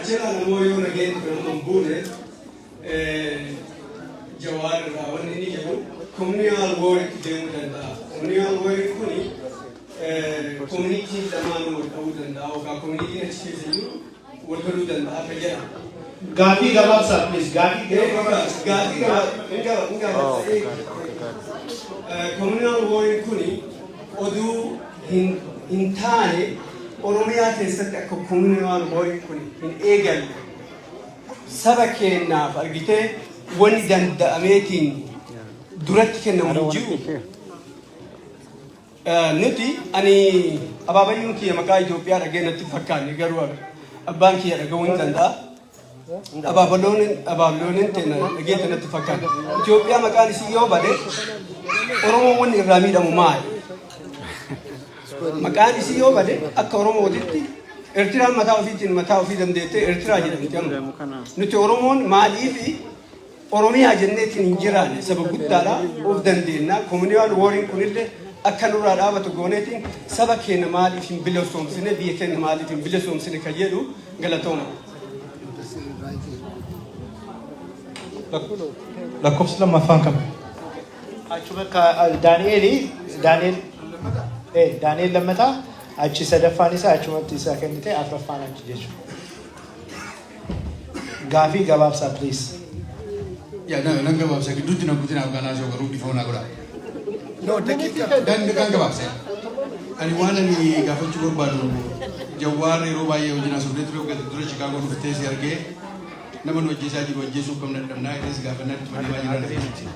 C'era un uomo che non vuole giocare a ogni livello, come al work devo andare, come al work quindi community da mano devo andare, o che community ne ci sia, vuol dire andare per là. Gati gababsa please, gati come al work quindi odu in tale Oromia keessatti akka komuniwaan horii kun hin eegalle saba keenyaaf argitee wanni danda'ameetiin duratti kennamu jiru nuti ani abaabayyuun kiyya maqaa Itoophiyaa dhagee natti fakkaanne garuu abbaan kiyya dhaga'uu hin danda'a. Abaabalooniin teena dhagee natti fakkaanne Itoophiyaa maqaan isii yoo bade Oromoon wanni irraa miidhamu maali? Maqaan isii yoo bade akka Oromootitti Eertiraan mataa ofii dandeettee Eertiraa jedhamti amma. Nuti Oromoon maaliif Oromiyaa jenneetiin hin jiraanne saba guddaadha of dandeenya. Komuniwaan wooriin kunillee akka nurraa dhaabatu gooneetiin saba keenya maaliif hin bilisoomsine biyya keenya maaliif hin bilisoomsine kan jedhu galatooma. lakkoofsa lammaffaan kam? Achuma Daani'eel lammataa achi sadaffaan isaa achumatti isaa kennite afuraffaan achi jechuudha. Gaafii gabaabsaa please. Ya nan gabaabsa gidduutti nan guutina afgaanaa soo garuu dhifoonaa godhaa. No daqiiqa kan gabaabsa. Ani waan ani gaafachuu barbaadu Jawaar yeroo baay'ee hojii naasofnee ture waggaa dura Chicaagoo dhuftee si argee nama nu hojjetaa jiru hojjeessuuf qabna dhabnaa irrees gaafannaa itti fayyadamaa jiran.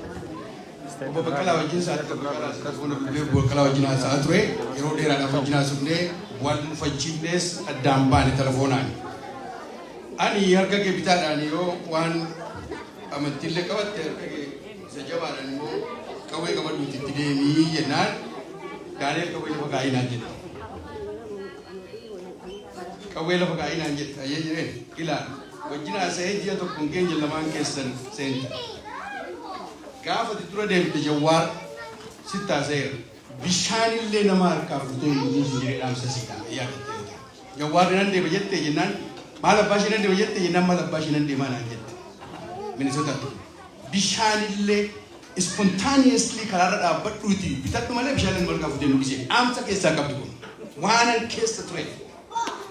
Obbo Baqqalaa wajjin sa'aatii tokko karaa fuula durbee Obbo Baqqalaa wajjin haasa'aa ture yeroo dheeraadhaaf wajjin haasofnee waan dhufachiifnees addaan baane telefoonaan. Ani harka kee bitaadhaan yoo waan amantiillee qabatte harka kee isa jabaadhaan immoo qawwee qabadhuutti itti deemii jennaan Daani'eel qawwee lafa kaa'inaan jedha. Qawwee lafa kaa'inaan jedha ayyee jireen ilaala wajjin haasa'ee ji'a tokko hin keenya lamaan keessan seenta. Gaafa dura deemte Jawaar sitti haasa'eera. Bishaanillee nama harkaa furtee hin jirre dhaamsa siidhaa yaadatte. Jawaar nan deema jettee jennaan maal abbaa ishee nan deema jettee jennaan maal abbaa ishee nan deemaa naan jette. Minisootatti bishaanillee spontaneously karaarra dhaabbadhuuti bitadhu malee bishaan nama harkaa furtee nu gisee dhaamsa keessaa qabdu kun waanan keessa ture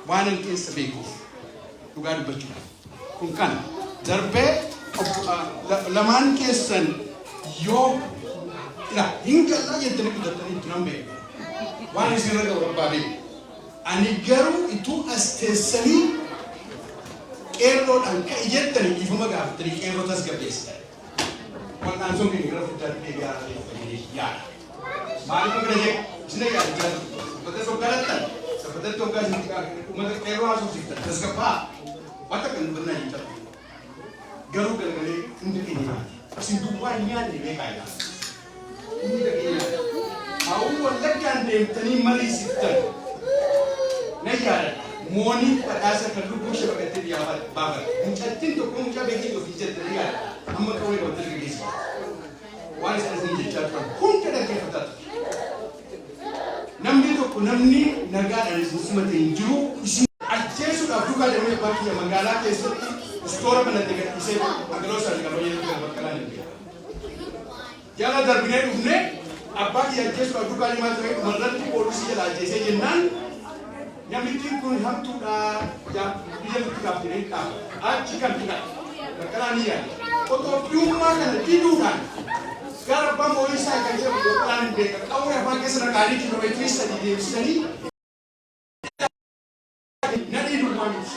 waanan keessa beekuuf dhugaa dubbachuudha. Kun kana darbee lamaan keessan yoo hingallaa jettanii gudatanii itti nan beeku waan isin irra barbaade ani garuu ituu as teessanii qeerroodhaan ka'i jettanii dhiifama gaafatanii qeerroo tasgabbeessitan wal'aan sun keenya gara fuddaatti deebi'aa yaada maaliif akka jee isin yaada saffata soggalattan saffatatti hoggaa isin uummata qeerroo haasofsiiftan tasgabbaa wanta kan dubbannaa hin tabu garuu galgalee hundi keenya nyaati. Isin duwwaa nyaanni beekaa jira. Hunda keenya hawwu wallaggaan deemtanii mariisiftan na yaada moonii badhaasa kan lubbuu ishee baqattee biyyaa baafata. Mucattiin tokko mucaa beekee ofii jette na yaada amma qawwee qabattee gaggeessa. Waan isaan isin jechaa turan hunda dhaggeeffataa ture. Namni tokko namni nagaadhaan isin simate hin jiru isin ajjeesuudhaaf duukaa deemee bakkee magaalaa keessatti Stoora kanatti gadhiisee agaloosaa fi qaboo jedhu kan bakka laan hin jala darbinee dhufnee abbaa kiyya ajjeesuudhaaf duukaa deemaa ture dhumarratti poolisii jala ajjeesee jennaan namittiin kun hamtuudha biyya nutti kaaftinee dhaaba achi kan fidha bakka laan hin yaada otoo dhiyummaa kana diduudhaan gara abbaa moo'isaa kan jedhamu bakka laan hin beeka qawwee afaan keessa naqaanii kiiloomeetirii 3 deemsisanii nadhii duwwaa miti.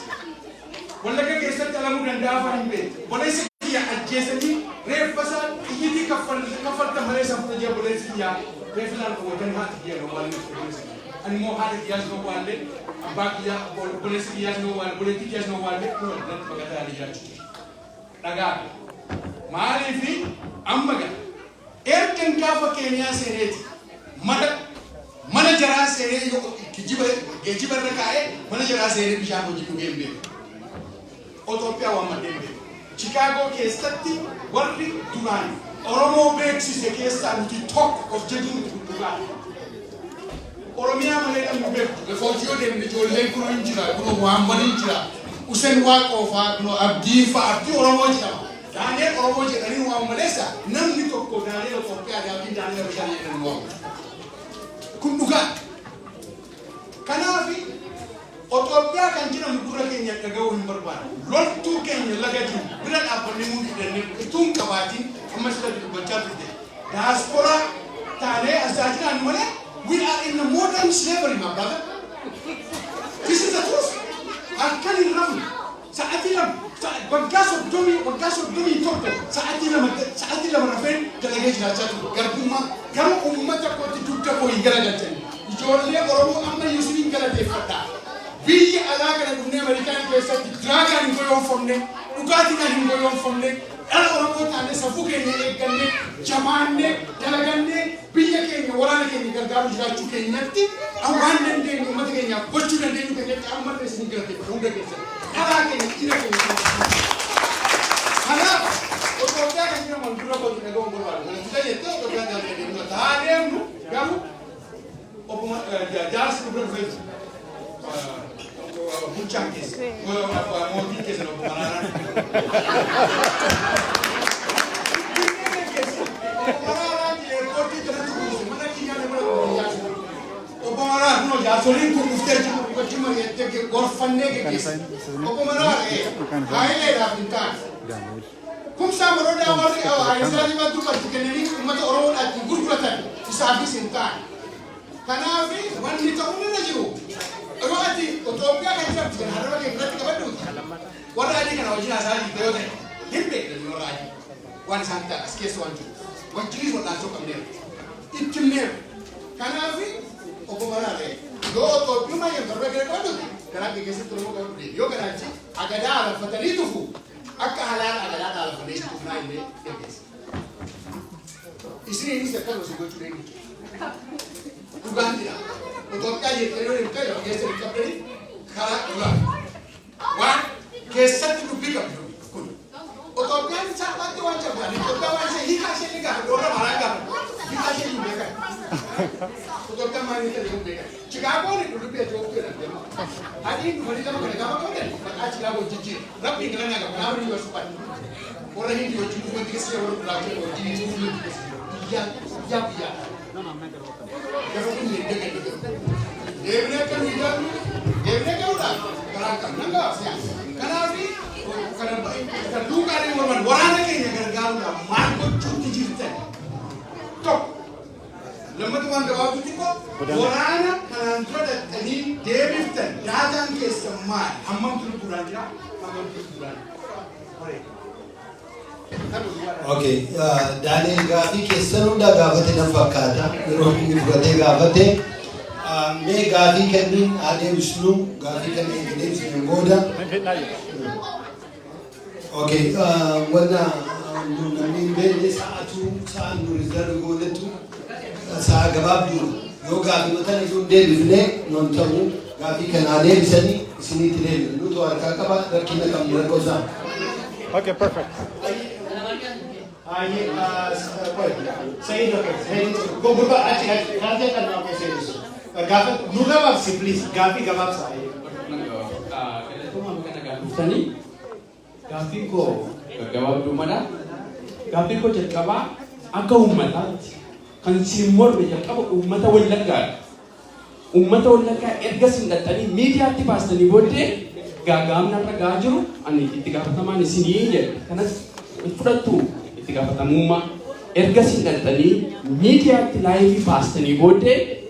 Wallagga keessatti alamuu danda'a afaan hin beekne. Boleessi kiyya ajjeesanii reeffasaa iyyitii kaffaltan malee safuuta jee boleessi kiyyaa reeffilaan qabatanii haati kiyya gawwaalee boleessi kiyya. Ani immoo haati kiyyaas gawwaalee abbaa kiyyaa boleessi kiyyaas gawwaalee boleettii kiyyaas gawwaalee kun walitti baqataa yaadii jiraachuu. Dhagaa maaliifi amma gala ergan gaafa Keeniyaa seeneeti mana jaraa seenee geejjiba irra kaa'ee mana jaraa seenee bishaan hojii dhugee hin beeku. Itoophiyaa waan maddeen beeku. Chicaagoo keessatti warri duraan Oromoo beeksise keessaa nuti tokko of jechuun dhugaa. Oromiyaa malee dhamni beeku. Lafootii yoo deemne ijoolleen kun hin jira, kun waan hin jira. Usen Waaqofaa no abdii fa'aatti Oromoo jedhama. Daaneel Oromoo jedhanii waan maleessa namni tokko Daaneel Itoophiyaa fi Daaneel Bishaan jedhanii waamu. Kun dhugaa. Kanaaf Itoophiyaa kan jedhamu gurra keenya dhaga'uu hin barbaadu. Loltuu keenya laga jiru bira dhaabbanni nuun hidhannee utuun qabaatiin amma sila dubbachaa turte. Diaspora taanee asaajinaan malee we are in a modern slavery, my brother. This is the truth. Akali ram saati lam waggaso domi toto saati lam rafen dalage jira chatu garbuma garu ummata ko ti dukka ko igara gaten ijolle Oromoo amma yusufin gala te fata bi ala kana dunne American ke sa draga ni ko yon fomne ugati ka ni ko yon fomne ala Oromoo tane safu ke ne eganne jamanne dalaganne biya ke ni warana ke ni gargaru jira chu ke nyatti awanne de ummata ke nya bochu de ni ke nyatti amma de sin gala te unga ke sa ala ke ni ira ke ni ala o to ka ke ni mon duro ko ni go ngoro ala ni ta yette o ka da ke ni ta dem gamu o ko jas ko bro fe Muchangis, mau dikit sama pemanaran. Pemanaran di airport itu nanti bus, mana kini ada mana jas. Pemanaran, no jas, soalnya tu booster cuma itu ke golfan ni ke kis. Pemanaran, aile dah pintar. Kum sama roda awal Aisyah ni matu kat kenali, matu orang ada gurulatan, isabi sentan. Karena apa? Wanita umum lagi tu. Agati Ethiopia kan jam dengan harga yang berarti kepada tu. Warna ini kan wajib asal di Toyota. Himbe dari orang. Wan santa skes wanju. Wanjiri warna sok ambil. Itu ni. Karena apa? Okomara le. Do Ethiopia mah yang berbagai kepada tu. Karena kekesi terus kau beli. Yo kerana agada ala fatali tu fu. Akka halal agada ala fatali tu naik le kekesi. Istri ini sekarang masih bocor ini. Bukan tidak. Untuk kaya terus itu ya, kita sedikit beri karat ulang. Wah, kita itu bigam. Untuk kaya siapa tu macam mana? Untuk kaya macam hika sih juga, orang marah kan? Hika sih juga kan? Untuk kaya mana kita juga kan? Chicago ni dulu dia jauh tu nanti. Hari ini hari kamu kena kamu kan? Maka Chicago jijik. Tapi kerana apa? Kenapa dia sempat? Orang ini dia jujur mesti kesini orang belajar orang ini jujur mesti kesini. Ya. Kalau ini dia gitu. Dia kan hidup, dia kan udah kerangka, nggak sih? Karena ini, karena duga ni orang lagi yang kerangka udah, marco cuci cerita. Top, lembut tuan jawab tu kok, orang kan ada tadi David datang ke semua, amam tu bulan dia, amam tu bulan. Okay, Daniel Gafi kesan udah gafate dan fakata, Robi gafate gafate. Me Gafi kenin ada Wisnu, Gafi kenin ada Wisnu Goda. Okay, warna nunggu beli saat nurizar Goda tu saat gabab dulu. Yo Gafi macam itu dia beli nonton Gafi kan ada di sini tidak. Lu tu orang kakak kita kami berkosa. Okay, perfect. Say it okay. Go back. Actually, nanti akan apa saya itu. Gafi, nuga bab sih please. Gafi gabab saya. Kalau tu mahu kena gafi tani. Gafi ko gabab tu mana? Gafi ko cakap agak umat. Kan simur bercakap umat awal lagi. Umat awal lagi. Ergas ingat tani media ti pas tani bote. Gagam nara gajuru. Ani tiga pertama ni sini je. Karena itu tu. Tiga pertama ergasin dan tadi media live fast ni bote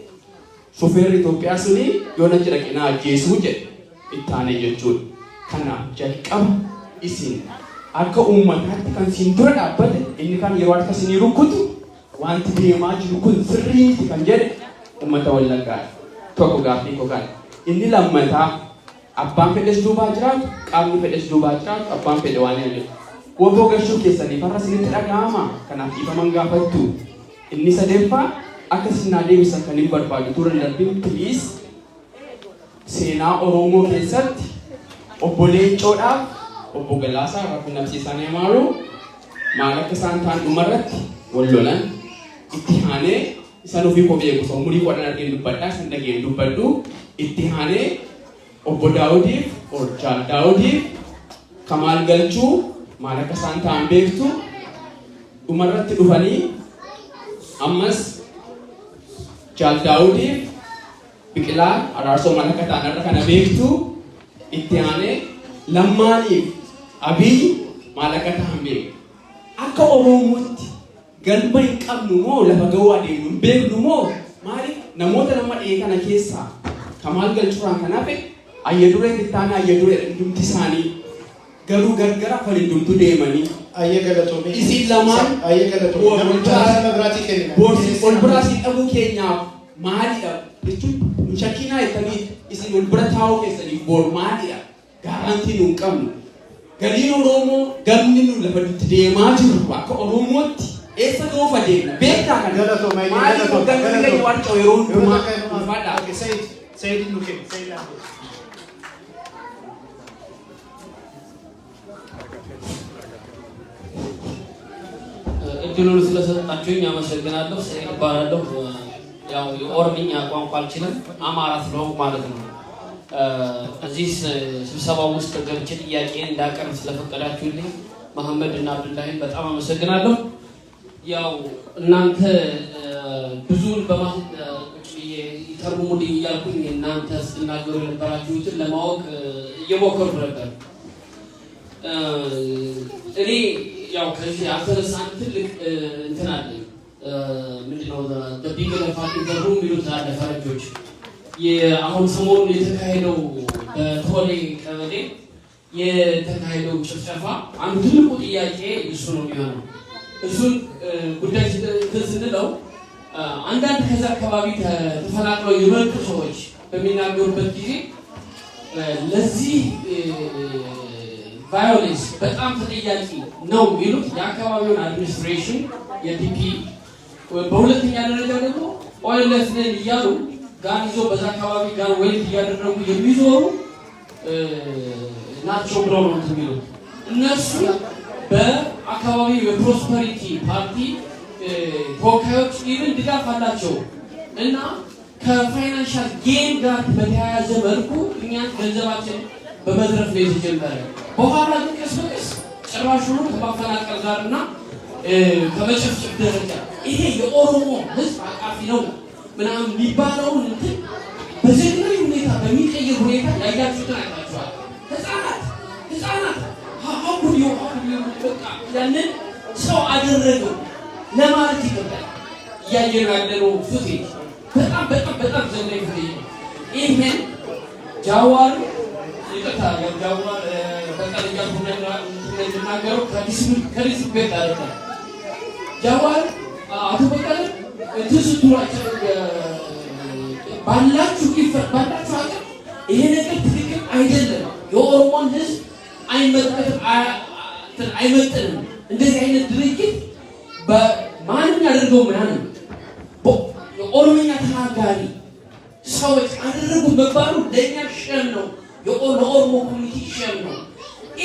sofer Ethiopia sini yona jira kena Yesus je itane jujur karena jakam isin akka umat kan sintura dapat ini kan yawat kasini rukut wanti dia maju rukut seri kan jadi umat awalaka toko gafi ko kan ini lamata abang pedes dua bajrat kami pedes dua bajrat abang pedewani Wabah gashu kesani para sini tidak agama karena kita menggapati tu. Ini sadepa akan sinade misalkan ini berbagi turun dan please sena Oromo kesat obole coda obo galasa rapi nafsi sana maru malah kesantan umarat walolan itihane sanofi ko biye ko muri ko dan gen dubata sanda gen dubadu itihane obo Daudi or Jaal Daawudiif Kamaal Galchuu Maalaka isaan ta'an beektu dhumarratti dhufanii ammas Jaal Daawudiif Biqilaa Araarsoo Maalaka ta'anirra kana beektu itti aanee Lammaaniif Abiy Maalaka ta'an beektu akka Oromootti galma hin qabnu moo lafa ga'uu adeemnu hin beeknu moo maali namoota nama dhiyee kana keessaa Kamaal Galchuudhaan kan hafe ayyaduree ittaana ayyaduree hundumti isaanii garuu gargara kan hundumtu deemanii ayyagalatoomee isin lamaan ol biraasii dhabuu keenyaaf maalidha jechuun shakkiinaa jettanii isin ol bira taa'uu keessaniif boor maalidha gaarantii nuun qabnu galiin Oromoo gamni nu lafa nuti deemaa jirru akka Oromootti eessa goofa deemna beektaa kan maaliif gamni keenya waan ta'u yeroo hundumaa ulfaadha. Sayyid Nuke, Sayyid እድሉን ስለሰጣችሁኝ አመሰግናለሁ። ሰይድ እባላለሁ። ያው የኦሮምኛ ቋንቋ አልችልም አማራ ስለሆንኩ ማለት ነው። እዚህ ስብሰባው ውስጥ ገብቼ ጥያቄ እንዳቀርብ ስለፈቀዳችሁልኝ መሐመድ እና አብዱላሂን በጣም አመሰግናለሁ። ያው እናንተ ብዙን በማስጠቅጭ ይተርሙልኝ እያልኩኝ እናንተ ስትናገሩ የነበራችሁትን ለማወቅ እየሞከርኩ ነበር። እኔ ያው ከዚህ አልተነሳን ትልቅ እንትን አለ ምንድነው በቢግ ለፋት ዘሩ የሚሉት አለ ፈረንጆች የአሁን ሰሞኑን የተካሄደው በቶሌ ቀበሌ የተካሄደው ጭፍጨፋ አንዱ ትልቁ ጥያቄ እሱ ነው የሚሆነው። እሱን ጉዳይ ስንለው አንዳንድ ከዛ አካባቢ ተፈናቅለው የመጡ ሰዎች በሚናገሩበት ጊዜ ለዚህ ቫዮለንስ በጣም ተጠያቂ ነው የሚሉት የአካባቢውን አድሚኒስትሬሽን የፒፒ በሁለተኛ ደረጃ ደግሞ ኦይልስ ነን እያሉ ጋር ይዞ በዛ አካባቢ ጋር ወይት እያደረጉ የሚዞሩ ናቸው ብለው ነው የሚሉት። እነሱ በአካባቢው የፕሮስፐሪቲ ፓርቲ ተወካዮች ኢቭን ድጋፍ አላቸው እና ከፋይናንሻል ጌም ጋር በተያያዘ መልኩ እኛን ገንዘባችን በመዝረፍ ነው የተጀመረ። በኋላ ግን ቀስ በቀስ ጭራሹኑ ከማፈናቀል ጋርና ከመጨፍጨፍ ደረጃ ይሄ የኦሮሞ ሕዝብ አቃፊ ነው ምናምን የሚባለውን እንትን በዘግናኝ ሁኔታ በሚቀይር ሁኔታ ያያችሁትን አይታችኋል። ህፃናት ሀኩዲዮ በቃ ያንን ሰው አደረገው ለማለት ይገባል። እያየን ያለነው ፉቴጅ በጣም ዘግናኝ ፉቴጅ ነው። ይህን ጃዋር ይቅርታ ጃዋር በቀልጃ እንደምናገረው ከዲስ ቤት አለታ ጃዋር አቶ በቀለ ትስቱራቸው ባላችሁ አቅም ይሄ ነገር ትክክል አይደለም፣ የኦሮሞን ህዝብ አይመጥንም። እንደዚህ አይነት ድርጊት በማንም ያደርገው ምናምን የኦሮምኛ ተናጋሪ ሰዎች አደረጉ መባሉ ለእኛ ሸም ነው፣ ለኦሮሞ ኮሚኒቲ ሸም ነው።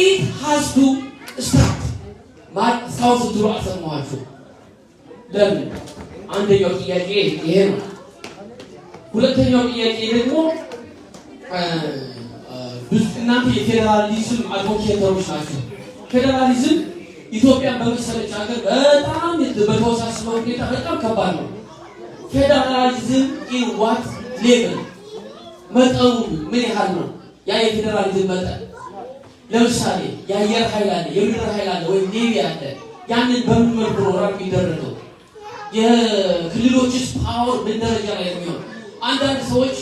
ኢት ሃዝ ቱ ስታርት እስካሁን ስትሉ አልሰማኋችሁ። ለምን? አንደኛው ጥያቄ ይሄ ነው። ሁለተኛው ጥያቄ ደግሞ እናንተ የፌዴራሊዝም አድቮኬተሮች ናቸው። ፌዴራሊዝም ኢትዮጵያን በመሰለች ሀገር በጣም በተወሳሰበ ሁኔታ በጣም ከባድ ነው። ፌዴራሊዝም ኢን ዋት ሌቭል መጠኑ ምን ያህል ነው? ያ የፌዴራሊዝም መጠን ለምሳሌ የአየር ኃይል አለ፣ የምድር ኃይል አለ፣ ወይም ኔቪ አለ። ያንን በምን መልኩ ነው ራቅ የሚደረገው? የክልሎችስ ፓወር ምን ደረጃ ላይ ነው የሚሆነው? አንዳንድ ሰዎች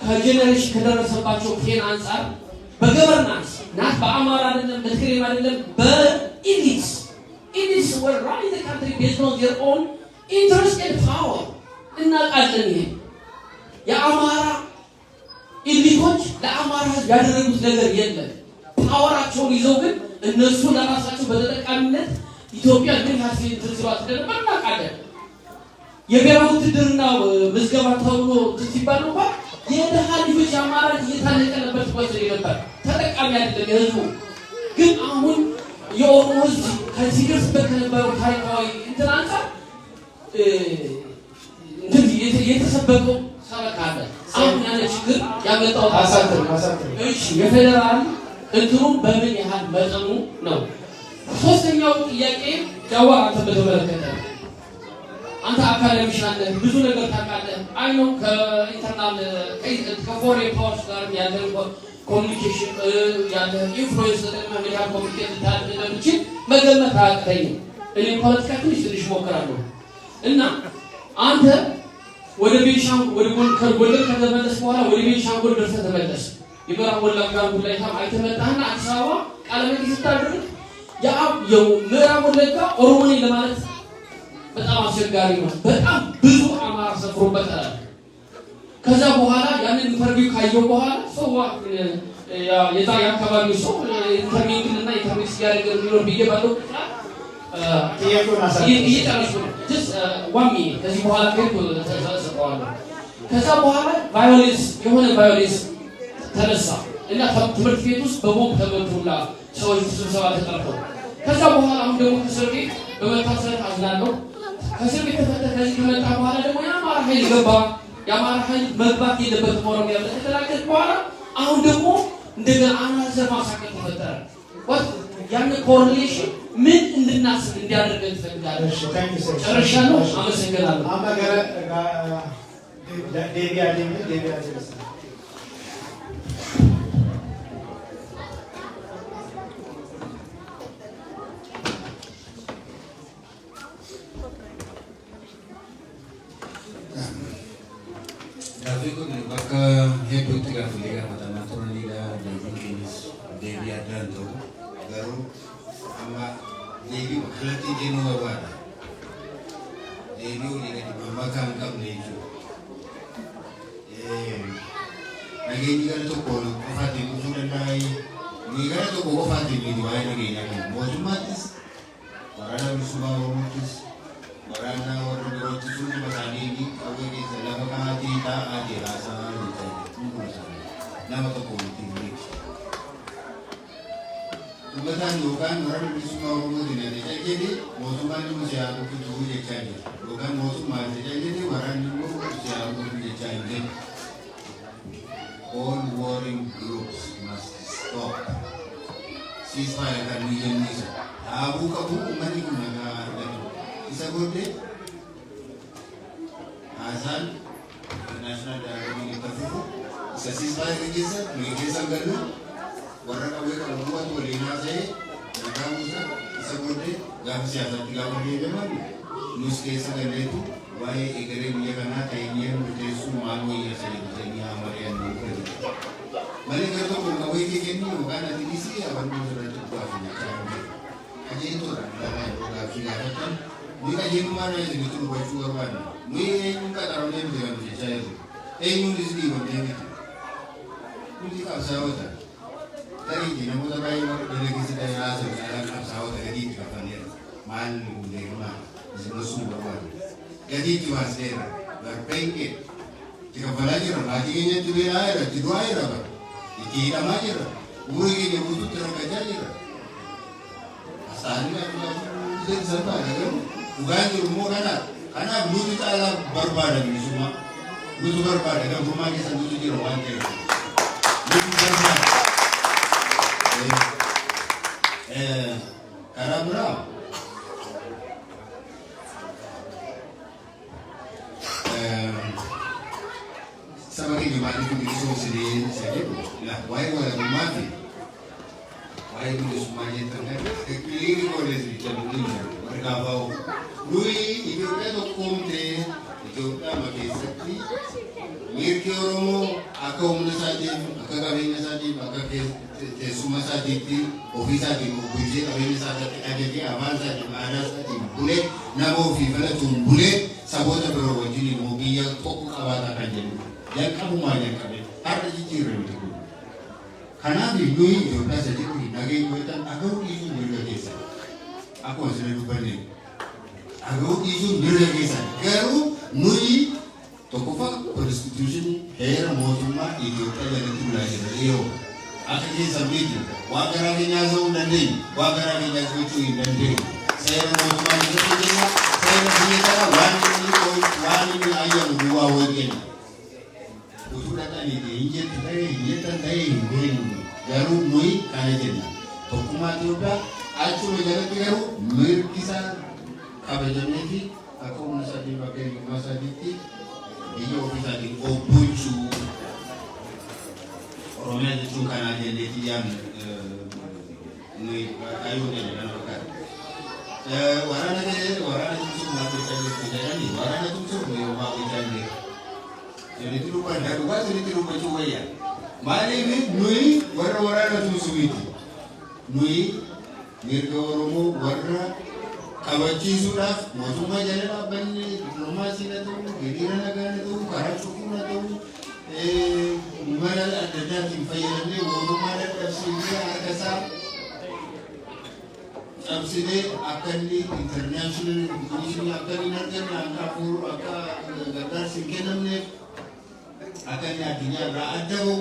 ከጀነሬሽን ከደረሰባቸው ፔን አንጻር በገቨርናንስ ናት በአማራ አይደለም በትግሬም አይደለም በኢሊትስ were running the country based on their own interest and power እናውቃለን። ይሄ የአማራ ኢሊቶች ለአማራ ያደረጉት ነገር የለም። ፓወራቸውን ይዘው ግን እነሱ ለራሳቸው በተጠቃሚነት ኢትዮጵያ ግን ሀሲል ትርዝባት እንደነበር እናውቃለን። የብሔራዊ ውትድርና ምዝገባ ተብሎ ሲባል እንኳን የደሃ ልጆች አማራ እየታነቀ ነበር ተወሰደ ነበር ተጠቃሚ አይደለም የህዝቡ። ግን አሁን የኦሮሞ ህዝብ ከሲደርስበት ከነበረው ታሪካዊ እንትን አንፃር የተሰበከው ሰበካለ አሁን ያለ ችግር ያመጣው አሳጥር እሺ የፌደራል እንትኑ በምን ያህል መጠኑ ነው? ሶስተኛው ጥያቄ ጃዋ አንተ በተመለከተ አንተ አካዳሚሽን አለ ብዙ ነገር ታውቃለህ። አይ ነው ከኢንተርናል ከፎሬን ፓወርስ ጋር ያለ ኮሚኒኬሽን ያለ ኢንፍሉዌንስ ምን ያህል ኮሚኒኬት ታደርጋለህ መገመት አያቅተኝም። እኔ ፖለቲካ ትንሽ ሞክራለሁ እና አንተ ወደ ቤንሻንጉል ወደ ከተመለስ በኋላ ወደ ቤንሻንጉል ደርሰህ ተመለስ። የምዕራብ ወለጋ ጉዳይ አይተመጣና አዲስ አበባ ቃለመጠይቅ ስታደርግ የምዕራብ ወለጋ ኦሮሞ ነኝ ለማለት በጣም አስቸጋሪ ነው። በጣም ብዙ አማራ ሰፍሮበታል። ከዛ በኋላ ያንን ኢንተርቪው ካየው በኋላ ሰው የዛ የአካባቢው ሰው ኢንተርቪውና ኢንተርቪው ሲያደርግ የሚኖር ብዬ ባለው እየጨረስኩ ነው። ዋን ሚኒት ከዚህ በኋላ ተሰጠዋለሁ። ከዛ በኋላ ቫዮሌንስ ተነሳ እና ትምህርት ቤት ውስጥ በቦምብ ተመቱላ ሰዎች ስብሰባ ተጠርተው ከዛ በኋላ አሁን ደግሞ ከእስር ቤት በመታሰር አዝናለሁ። ከእስር ቤት ተፈተህ ከዚህ ከመጣ በኋላ ደግሞ የአማራ ኃይል ገባ። የአማራ ኃይል መግባት የለበትም ኦሮሚያ ብለህ ከተላከት በኋላ አሁን ደግሞ እንደገና አናዘር ማሳቀቅ ተፈጠረ። ያን ኮሪሌሽን ምን እንድናስብ እንዲያደርገን ትፈልጋለህ? ጨርሻለሁ። አመሰግናለሁ። አማገረ ዴቪያ Kun bakka hedduutti gaafilee gaafatamaa turanidha. Deebiin kunis deebii addaan ta'u garuu amma deebii kallattii deemuu barbaada. Deebii olii gadi mammakaa hin qabne jechuudha. Nageenyi gara tokko qofaatiin dhufuu danda'a. Nuyi gara tokko qofaatiin miti waa'ee nageenyaa kennu. Mootummaattis waraana bilisummaa Oromoottis waraana warra birootti fuulli mataanii qawwee keessa lafa kaatii taa'aa jiraasaa nama tokko walitti himuuti. Dhugataan yookaan waraana bilisummaa Oromootiin ajajaa jedhee mootummaan immoo siyaa tokkotu jechaa jira. Yookaan mootummaan ajajaa jedhee waraanni immoo siyaa tokkotu jechaa hin jiru. All warring groups must stop. Ceasefire kan nuyi jenniisa. Dhaabuu qabu uummanni kun nagaa argatu. Isa booddee haasaan international dialogue itti fufu isa ceasefire keessa nuyi keessa gallu warra qawwee qabu bu'atu waliin haasa'ee nagaa buusa. Isa booddee gaafa siyaasaatti gaafa deebi'aman nus keessa galleetu waa'ee egeree biyya kanaa ta'ee murteessuu maal wayyaa sadii bitanii haamari'an nuuf malee gara tokko qawwee kee kennu yookaan atilisii abanduu irratti dhugaaf jechaa qajeeltoodha dhalaa yeroo gaaffii gaafatan nuyi qajeelummaa irraa isinitti hubachuu barbaadna. Nuyi eenyuun qaxaramnee miti kan jechaa jirru eenyuunis dhiibamnee miti nuti qabsaa'oota ta'iinti namoota baay'ee warra biyya keessa ta'ee haasa'u caalaan qabsaa'oota gadiitti kafaneera maal hundeerumaa isinasuu barbaadu gadiitti baaseera barbeekkee itti kafalaa jira maatii keenyatti beelaa jira itti du'aa jira bara itti hidhamaa jira umurii keenya guutuutti rakkachaa jira asaanii akka salphaadha garuu dhugaan jiru immoo kanaaf nuti caalaa barbaada bilisummaa nuti barbaada gabrummaa keessa nuti jira waan ta'eef nuti barbaada karaa biraa saba keenya maaliif bilisoomsinee isa jedhu waa'ee walabummaa fi waa'ee bilisummaa jettan kliinii kooleessi jedhamu wargaabaa'u nuyi Itoophiyaa tokkoomtee Itoophiyaa keessatti mirgi Oromoo akka humna isaatiif akka qabeenya isaatiif akka teessuma isaatiitti ofii isaatiin bulchee qabeenya isaatiitti ajajee afaan isaatiin aadaa isaatiin bulee nama ofii filatuun bulee saboota biroo wajjin immoo biyya tokko qabaataa kan jedhu jalqabumaa jalqabe har'a jijjiirre miti kun. Kanaaf nuyi Itoophiyaa isa jedhu nageenya waytan agaruu dhiisuun mirga keessa akkuma siree dubbanne agaruu dhiisuun mirga keessa garuu nuyi tokkoffaa konstituushinii heera mootummaa Itoophiyaa jalatti bulaa jira dhiyoo akka keessa miti waan garaa keenyaa ta'uu hin dandeenye waan garaa keenyaa gochuu hin dandeenye seera mootummaa jalatti jenna seera biyya kana waan inni ayyaanu duwwaa wayii kenna isaanii injetti ta'e injettan ta'e hin beeknu garuu nuyi kana jenna tokkummaa Itoophiyaa achuma jalatti garuu mirgi isaa kabajamee fi akka humna sadii bakka eenyummaa sadiitti biyya ofii isaatiin bulchuu Oromiyaa jechuun kanaa jenneetti yaadne nuyi kaayuu keenya kan fakkaatu. Waraana tumsuuf maal gochaa jirtu jedhanii waraana tumsuuf nuyi homaa gochaa jirra. Sirriitti dubbadhaa dhugaa sirriitti dubbachuu wayyaa. Maaliif nuyi warra waraana tumsu miti. Nuyi mirga Oromoo warra kabachiisuudhaaf mootummaa jala dhaabbanne dippiloomaasiin haa ta'u, hiriira nagaan haa ta'u, karaa cufuun haa ta'u, mala adda addaatiin fayyadamnee mootummaa dadhabsiisnee harka isaa cabsinee akka inni intarnaashinaal komishinii akka inni arganne akka afur akka gargaarsi hin kennamneef akka inni addunyaa irraa adda bahu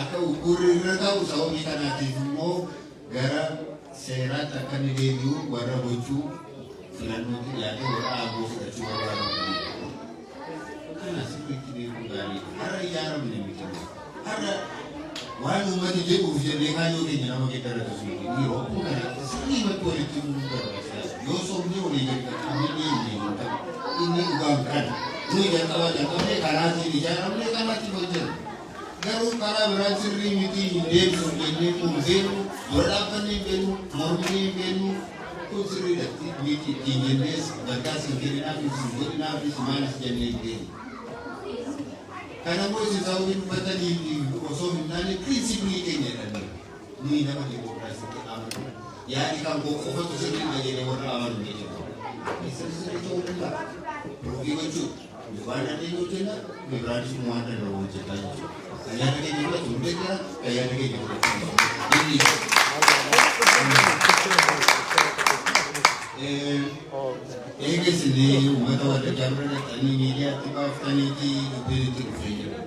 akka ugurri irra ta'u sababii kanaatiif immoo gara seeraatti akka inni deebi'u warra gochuu filannootti dhiyaatee warra aangoo fudhachuu barbaadamu. Kana sirriitti beekuu gaarii har'a ijaaramne miti har'a waan uummati jedhuuf jennee kaayyoo keenya nama geeddaratu sun yeroo kana sirrii bakka walitti himuu barbaachisa. Yoo soomnee walii jalqabnee inni dhugaan kana nuyi jalqabnee karaatiin ijaaramne kanaatti hojjenna. Garuu karaa biraa sirrii miti hin deebisuuf jennee kun beenu dura dhaabbannee hin beenu mormii hin beenu kun sirriidhatti miti ittiin jennees gargaarsa hin kenninaafis hin godhinaafis maalis jennee hin beenu. Kana immoo isin sababii dubbatanii osoo hin taane pirinsipilii keenya jedhanii nuyi nama dimokiraasiitti amanu yaadi kan qofatu sirriidha jedhee warra amanu ni jiru. Sirrii ta'uu danda'a. Profii gochuudha. Waan adii hojjenna biraanis waan danda'u hojjetaa jechuudha. Ayyaana keenya irratti hundee jira ayyaana keenya irratti. Eegas illee uummata warra jaarraa dhaqanii miidiyaatti baaftaniiti dubbiin itti dhufee jira.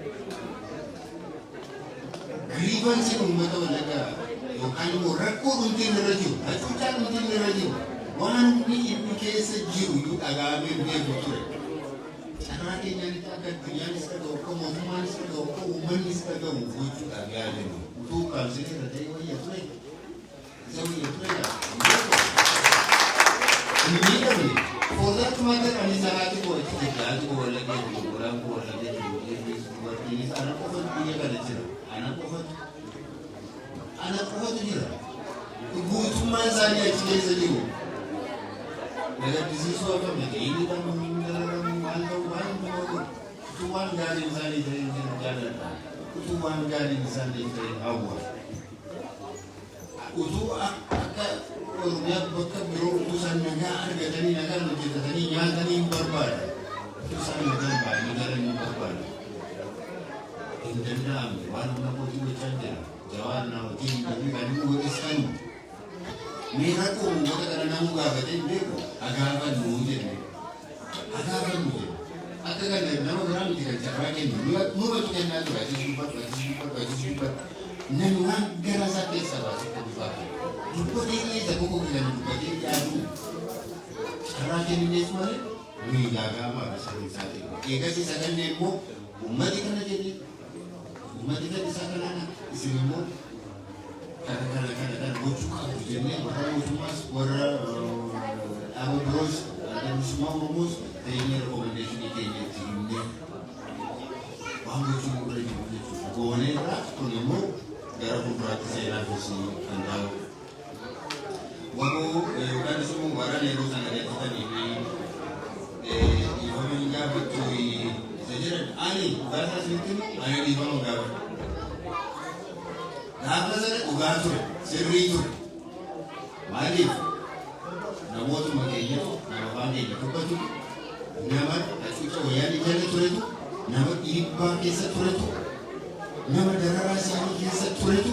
Giriibansiin uummata walagaa yookaan immoo rakkoo dhuntiin irra jiru, hacuucaan dhuntiin irra jiru waan inni keessa jiru iyyuu dhagahamee beeku ture. Carraa keenyanitti akka addunyaanis ta'u akka mootummaanis ta'u akka uummannis ta'u gochuudhaaf yaadame. Utuu kaabsee irra ta'e wayya ture. Isa wayya ture Immediately, for that matter, and it's a lot of work to take that over the game, or I'm over the game, it's an offer to be a better, an offer to hear. Good man's idea is a new. Whether this is what I'm making, to one guy in Sunday in Canada, to one guy in Sunday in Howard. Oromiyaa bakka biroo utusan nagaa argatanii nagaan hojjetatanii nyaatanii hin barbaada. Utusan nagaan baay'ee galanii hin barbaada. Hin danda'amne waan humna mootii gochaa jira. Jawaan na hojii hin galii godhessan. Mee rakkoo uummata kana namuu gaafatee hin beeku. Agaafannu jenne. Agaafannu jenne. Akka kana nama biraa miti kan carraa kennu. Numatu kennaa tura. Ati namni waan gara isaa keessa baasee kan dubbatu. Dubbatee keessa koko bilan dubbatee yaadu. Carraa kenninees malee nuyi gaaga'ama akkasumas isaa ta'e. Eegas isa kanneen immoo uummati kana jennee uummati kan isaa kanaan isin immoo kana gochuu qabu jennee warra mootummaas warra dhaaba biroos adamsummaa Oromoos ta'ee rekomendeeshinii keenya itti himnee waan gochuu irra jiru jechuudha. Goonee irraa kun immoo gara fuulduraatti seenaafis kan ta'u. Waboo yookaan immoo waraana yeroo sana adeemsitanii fi dhiifama hin gaafattu isa jedhan ani dhugaasaa isinitti ani dhiifama gaafadhu. Gaafa sana dhugaa ture sirrii ture. Maaliif namootuma keenyatu nama afaan keenya dubbatu nama hacuuca wayyaanii jala turetu nama dhiibbaa keessa turetu nama dararaa isaanii keessa turetu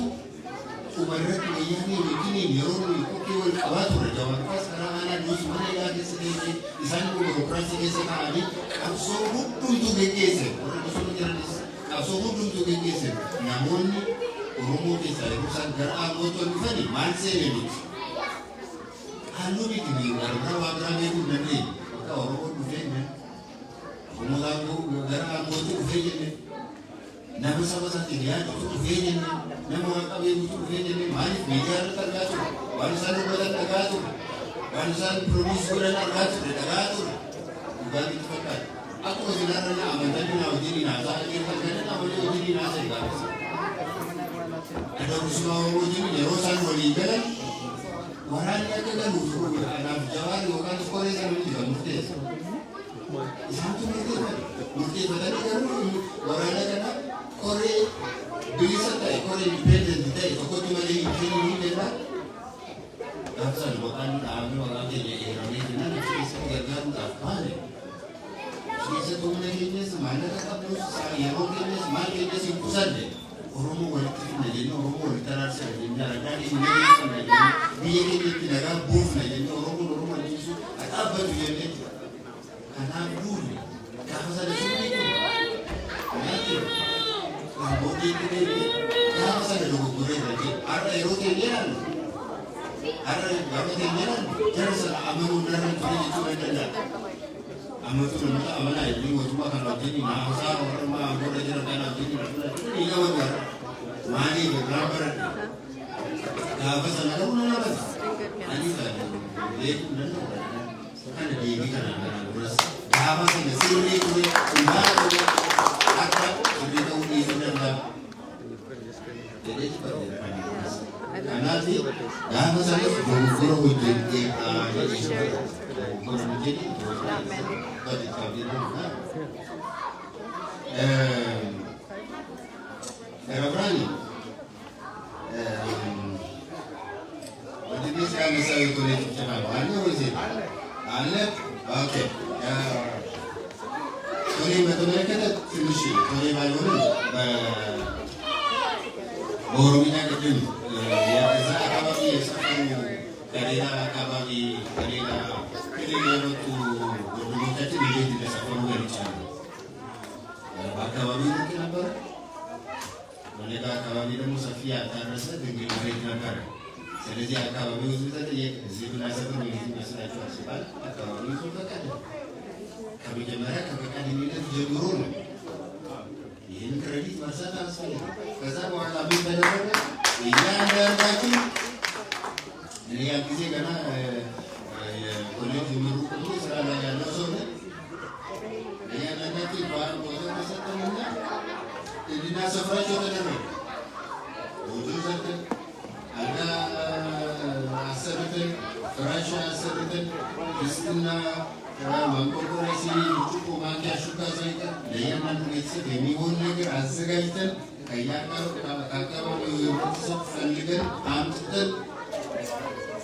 umarratti wayyaanii wajjiniin yeroo nuyi kokkee wal qabaa ture jawaanfaas karaa aanaa nuus mana hidhaa keessa deemee isaan dimokiraasii keessa ta'anii qabsoo hundumtu geggeesse warra bosona jiranis qabsoo hundumtu geggeesse namoonni Oromoo keessaa yeroo isaan gara aangootti ol dhufanii maal seene miti. Halluu miti warra waa biraa beekuu hin dandeenye akka Oromoo dhufee Oromoo gara aangootti dhufee jenne nama saba isaatti dhiyaatu dhufee nama waaqabe dhufee jennee maaliif miidiyaa irratti argaa ture waan isaan dubbatan dhagaa ture waan isaan piroomiis godhan argaa ture dhagaa ture dhugaa itti fakkaata akkuma sinarra amantoonni naa wajjin haasaa dhaggeeffatan amantii wajjin haasaa gaafasa adda bilisummaa wajjin yeroo isaan walii galan waraanni akka galuuf anaaf jawaan yookaan iskooree sana jira murteessa isaantu murteeffatanii garuu waraana kana koree bilisa ta'e koree independent ta'e tokkotti malee hin kennuu ni danda'a. Gaafsan waqaan dhaabni waqaa keenya eeramee jennaan achi keessatti gargaaruudhaaf maali? Keessatti humna keenyas maallaqa qabnus yeroo keenyas maal keenyas hin qusanne Oromoo walitti fidna jennee Oromoo walitti araarsina jennee aradaa keenya qabna jennee biyya keenyatti nagaa buufna jennee Oromoo ajjeesuu dhaabbatu jennee kanaaf duudhe gaafa sana sirrii gaafa sana dogoggoree jirti har'a yeroo keenyaan jara sana amanuun narraan ture jechuu ni danda'a. Amatu namatti amanaa jedhanii mootummaa kan wajjin haasaa warra angora jiran kan wajjin ni gabaadha. Maaliif irraa baradhe gaafa sana ta'uu na nabata. Ani kan beekuu danda'u kana deebii kanaan duras gaafa sana sirrii ture dhugaa ture akka sirrii ta'uu dhiisuu danda'a. Kanaaf gaafa sana dogoggora hojjetee Rabrani wajib sekarang saya tulis cakap mana wajib anda okey tulis betul kata finish tulis malu borongnya kecil ya saya akabagi satu karena akabagi karena ini tu berdoa tu dia tidak sampai dari sana. Akabagi mungkin apa? Mereka akabagi itu musafir terasa dengan mereka kan. Jadi akabagi itu saja ya. Sebelum saya bermimpi masih ada sebab akabagi itu kan. Kami jemaah kami kan ini dah jemurun. Ini kredit masa tak saya. Kerana orang lebih banyak. Ini ada lagi. Ini yang kita kena kolej jumuru itu serana yang langsung. Yang nanti bahan bosan bersatu mana? Jadi nasa fresh itu ada. Bosan bersatu. Ada asal itu, fresh asal itu. Istilah mangkorporasi cukup mangga suka saja. Yang nanti itu demi lagi asal itu. Kayak kalau itu sendirian ambil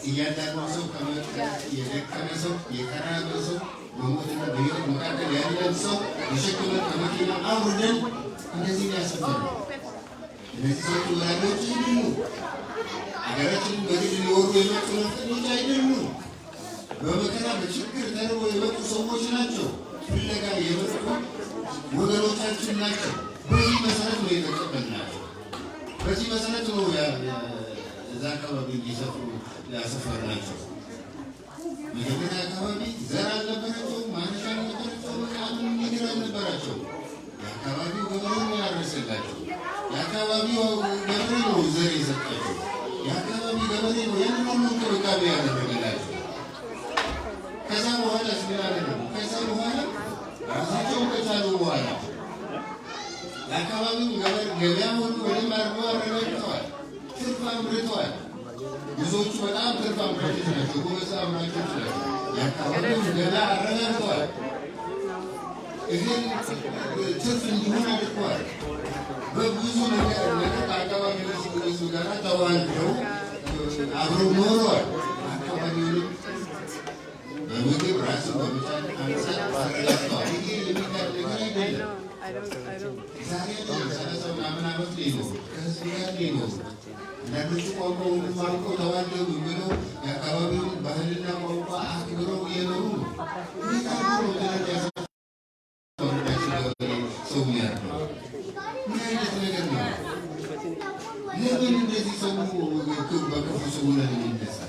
iya dan masuk kami iya masuk iya karena masuk menggunakan bilik mengkaji dari masuk disebut kami kita awal dan ini sih sebenarnya ini satu lagu dulu agar kita bagi di luar rumah kita ini dulu bahwa kita bersyukur taruh waktu semua jenajo bila kali ya betul bukan ucapan jenajo bagi masalah tu yang terkenal bagi masalah tu ya zakar bagi satu لا سفر ناجو مجمعنا كوابي زرع النبرجو مانشان النبرجو مكامل نجرا النبرجو يا كوابي وغيرون يا رسلاجو يا كوابي وغيرون وزري زكاجو يا كوابي وغيرون ينمون كوكابي على الرجلاجو كذا وهذا سبحانه كذا وهذا راسيجو كذا وهذا يا كوابي وغيرون ولما ربوا رجوع ترفع رجوع ብዙዎቹ በጣም ትርፋም ናቸው። ጎበዝ አምራቾች ናቸው። የአካባቢው ገና አረጋግጠዋል። ይህን ትርፍ እንዲሆን አድርገዋል። በብዙ ነገር ከአካባቢ ህዝብ ጋር ተዋልደው አብረው ኖረዋል። አካባቢውንም በምግብ ራስን በመቻል አንጻር አረጋግጠዋል። ይሄ የሚካድ ነገር አይደለም። ዛሬ 30 ምናምን ዓመት ሊኖሩ ከህዝብ ጋር ሊኖሩ አንዳንዶቹ ቋንቋውን ማውቀው ተዋልደው ብለው የአካባቢውን ባህልና ቋንቋ አክብረው እየኖሩ ነው። እንዴት አድርገው ደረጃ ሰው ያለው ምን አይነት ነገር ነው? ለምን እንደዚህ ሰው በክፉ ሰው ላይ ይነሳ?